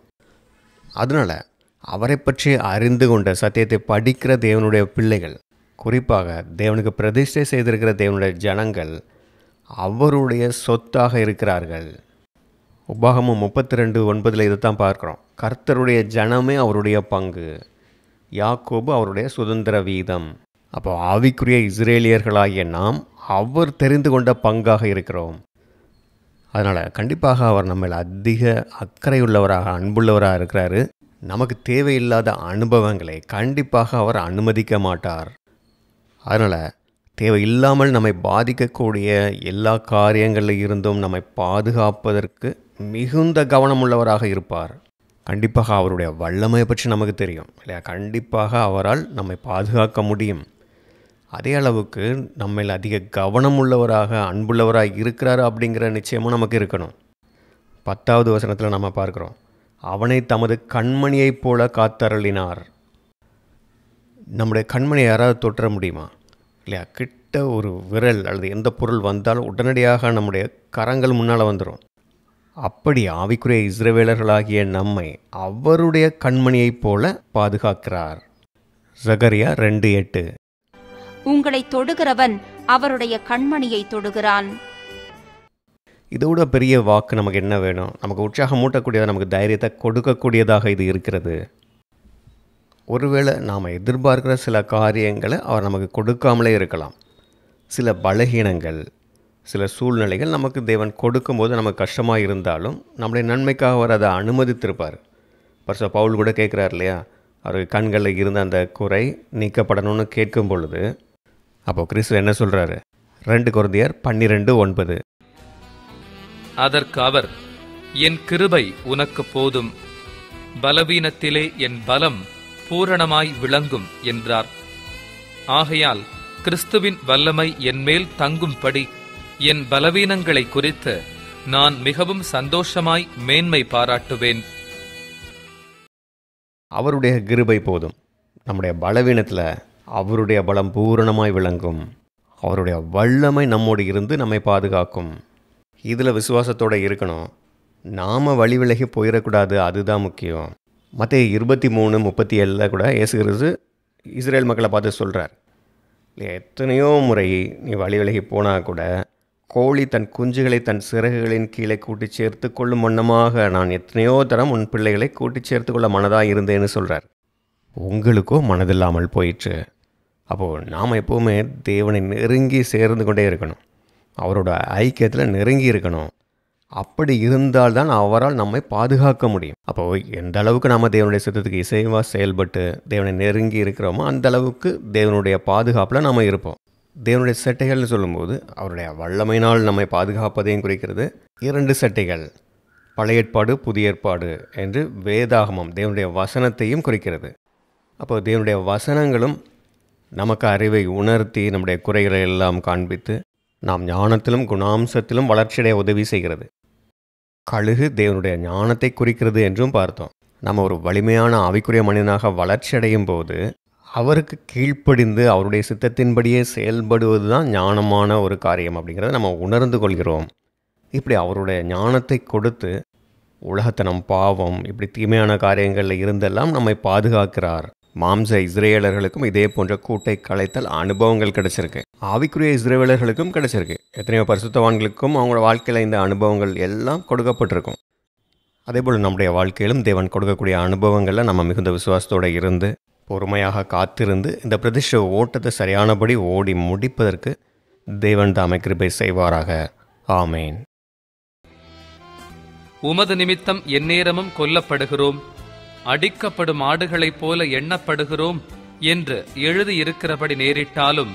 அதனால் அவரை பற்றி அறிந்து கொண்ட சத்தியத்தை படிக்கிற தேவனுடைய பிள்ளைகள், குறிப்பாக தேவனுக்கு பிரதிஷ்டை செய்திருக்கிற தேவனுடைய ஜனங்கள் அவருடைய சொத்தாக இருக்கிறார்கள். உபாகமம் 32:9 இதைத்தான் பார்க்குறோம். கர்த்தருடைய ஜனமே அவருடைய பங்கு, யாக்கோபு அவருடைய சுதந்திர வீதம். அப்போ ஆவிக்குரிய இஸ்ரேலியர்களாகிய நாம் அவர் தெரிந்து கொண்ட பங்காக இருக்கிறோம். அதனால் கண்டிப்பாக அவர் நம்ம அதிக அக்கறையுள்ளவராக, அன்புள்ளவராக இருக்கிறாரு. நமக்கு தேவையில்லாத அனுபவங்களை கண்டிப்பாக அவர் அனுமதிக்க மாட்டார். அதனால் தேவையில்லாமல் நம்மை பாதிக்கக்கூடிய எல்லா காரியங்களில் இருந்தும் நம்மை பாதுகாப்பதற்கு மிகுந்த கவனமுள்ளவராக இருப்பார். கண்டிப்பாக அவருடைய வல்லமையை பற்றி நமக்கு தெரியும் இல்லையா? கண்டிப்பாக அவரால் நம்மை பாதுகாக்க முடியும். அதே அளவுக்கு நம்மில் அதிக கவனம் உள்ளவராக அன்புள்ளவராக இருக்கிறார் அப்படிங்கிற நிச்சயமும் நமக்கு இருக்கணும். 10வது வசனத்தில் நம்ம பார்க்குறோம், அவனை தமது கண்மணியைப் போல காத்தருளினார். நம்முடைய கண்மணியை யாராவது தொற்ற முடியுமா? இல்லையா? கிட்ட ஒரு விரல் அல்லது எந்த பொருள் வந்தாலும் உடனடியாக நம்முடைய கரங்கள் முன்னால் வந்துடும். அப்படி ஆவிக்குரிய இஸ்ரவேலர்களாகிய நம்மை அவருடைய கண்மணியைப் போல பாதுகாக்கிறார். சகரியா 2:8. உங்களை தொடுகிறவன் அவருடைய கண்மணியை தொடுகிறான். இதோட பெரிய வாக்கு நமக்கு என்ன வேணும்? நமக்கு உற்சாகம் மூட்டக்கூடியதாக, நமக்கு தைரியத்தை கொடுக்கக்கூடியதாக இது இருக்கிறது. ஒருவேளை நாம் எதிர்பார்க்கிற சில காரியங்களை அவர் நமக்கு கொடுக்காமலே இருக்கலாம். சில பலகீனங்கள், சில சூழ்நிலைகள் நமக்கு தேவன் கொடுக்கும்போது நமக்கு கஷ்டமாக இருந்தாலும் நம்முடைய நன்மைக்காக அவர் அதை அனுமதித்திருப்பார். பரிசுத்த பவுல் கூட கேட்குறார் இல்லையா, அவர் கண்களில் இருந்த அந்த குறை நீக்கப்படணும்னு கேட்கும் பொழுது அப்போது கிறிஸ்து என்ன சொல்கிறாரு? 2 கொரிந்தியர் 12:9. அதற்கு அவர், என் கிருபை உனக்கு போதும், பலவீனத்திலே என் பலம் பூரணமாய் விளங்கும் என்றார். ஆகையால் கிறிஸ்துவின் வல்லமை என்மேல் தங்கும்படி என் பலவீனங்களை குறித்து நான் மிகவும் சந்தோஷமாய் மேன்மை பாராட்டுவேன். அவருடைய கிருபை போதும். நம்முடைய பலவீனத்தில் அவருடைய பலம் பூரணமாய் விளங்கும். அவருடைய வல்லமை நம்மோடு இருந்து நம்மை பாதுகாக்கும். இதில் விசுவாசத்தோடு இருக்கணும். நாம் வழி விலகி போயிடக்கூடாது, அதுதான் முக்கியம். மத்தேயு 23:37 கூட இயேசு கிறிஸ்து இஸ்ரேல் மக்களை பார்த்து சொல்கிறார், எத்தனையோ முறை நீ வழி விலகி போனால் கூட கோழி தன் குஞ்சுகளை தன் சிறகுகளின் கீழே கூட்டி சேர்த்து கொள்ளும் வண்ணமாக நான் எத்தனையோ தரம் உன் பிள்ளைகளை கூட்டி சேர்த்து கொள்ள மனதாக இருந்தேன்னு சொல்கிறார். உங்களுக்கோ மனதில்லாமல் போயிற்று. அப்போது நாம் எப்போவுமே தேவனை நெருங்கி சேர்ந்து கொண்டே இருக்கணும். அவரோட ஐக்கியத்தில் நெருங்கி இருக்கணும். அப்படி இருந்தால்தான் அவரால் நம்மை பாதுகாக்க முடியும். அப்போது எந்த அளவுக்கு நாம் தேவனுடைய சித்தத்துக்கு இசைவாக செயல்பட்டு தேவனை நெருங்கி இருக்கிறோமோ அந்த அளவுக்கு தேவனுடைய பாதுகாப்பில் நாம் இருப்போம். தேவனுடைய செட்டைகள்னு சொல்லும்போது அவருடைய வல்லமையினால் நம்மை பாதுகாப்பதையும் குறிக்கிறது. 2 செட்டைகள், பழைய ஏற்பாடு புதிய ஏற்பாடு என்று வேதாகமம் தேவனுடைய வசனத்தையும் குறிக்கிறது. அப்போது தேவனுடைய வசனங்களும் நமக்கு அறிவை உணர்த்தி நம்முடைய குறைகளை எல்லாம் காண்பித்து நாம் ஞானத்திலும் குணாம்சத்திலும் வளர்ச்சியடைய உதவி செய்கிறது. கழுகு தேவனுடைய ஞானத்தை குறிக்கிறது என்றும் பார்த்தோம். நம்ம ஒரு வலிமையான ஆவிக்குரிய மனிதனாக வளர்ச்சி அடையும் போது அவருக்கு கீழ்ப்படிந்து அவருடைய சித்தத்தின்படியே செயல்படுவது தான் ஞானமான ஒரு காரியம் அப்படிங்கிறத நம்ம உணர்ந்து கொள்கிறோம். இப்படி அவருடைய ஞானத்தை கொடுத்து உலகத்தனம், பாவம், இப்படி தீமையான காரியங்களில் இருந்தெல்லாம் நம்மை பாதுகாக்கிறார். மாம்ச இஸ்ரேலர்களுக்கும் இதே போன்ற கூட்டை கலைத்தல் அனுபவங்கள் கிடைச்சிருக்கு. ஆவிக்குரிய இஸ்ரேலர்களுக்கும் கிடைச்சிருக்கு. எத்தனையோ பரிசுத்தவான்களுக்கும் அவங்களோட வாழ்க்கையில் இந்த அனுபவங்கள் எல்லாம் கொடுக்கப்பட்டிருக்கும். அதேபோல் நம்முடைய வாழ்க்கையிலும் தேவன் கொடுக்கக்கூடிய அனுபவங்களில் நம்ம மிகுந்த விசுவாசத்தோடு இருந்து பொறுமையாக காத்திருந்து இந்த பிரதிஷ்ட ஓட்டத்தை சரியானபடி ஓடி முடிப்பதற்கு தேவன் தாமே கிருபை செய்வாராக. ஆமேன். உமது நிமித்தம் எந்நேரமும் கொல்லப்படுகிறோம், அடிக்கப்படும் ஆடுகளைப் போல எண்ணப்படுகிறோம் என்று எழுதியிருக்கிறபடி நேரிட்டாலும்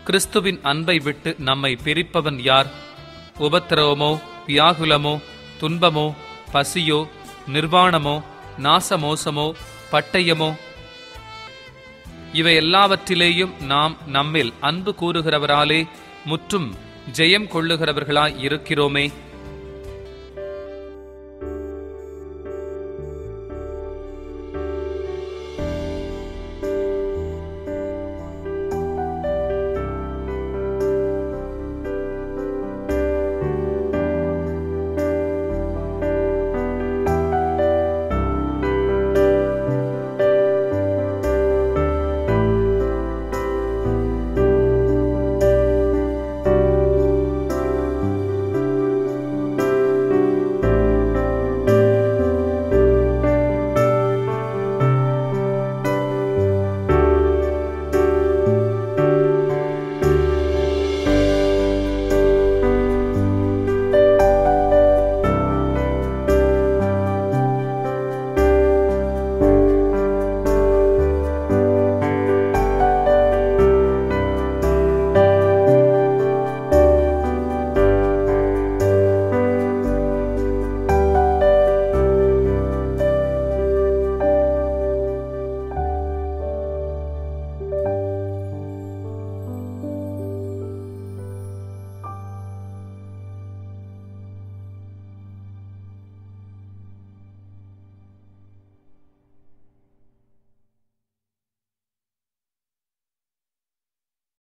கிறிஸ்துவின் அன்பை விட்டு நம்மை பிரிப்பவன் யார்? உபத்திரவமோ, வியாகுலமோ, துன்பமோ, பசியோ, நிர்வாணமோ, நாசமோசமோ, பட்டயமோ? இவை எல்லாவற்றிலேயும் நாம் நம்மில் அன்பு கூறுகிறவராலே முற்றும் ஜெயம் கொள்ளுகிறவர்களாய் இருக்கிறோமே.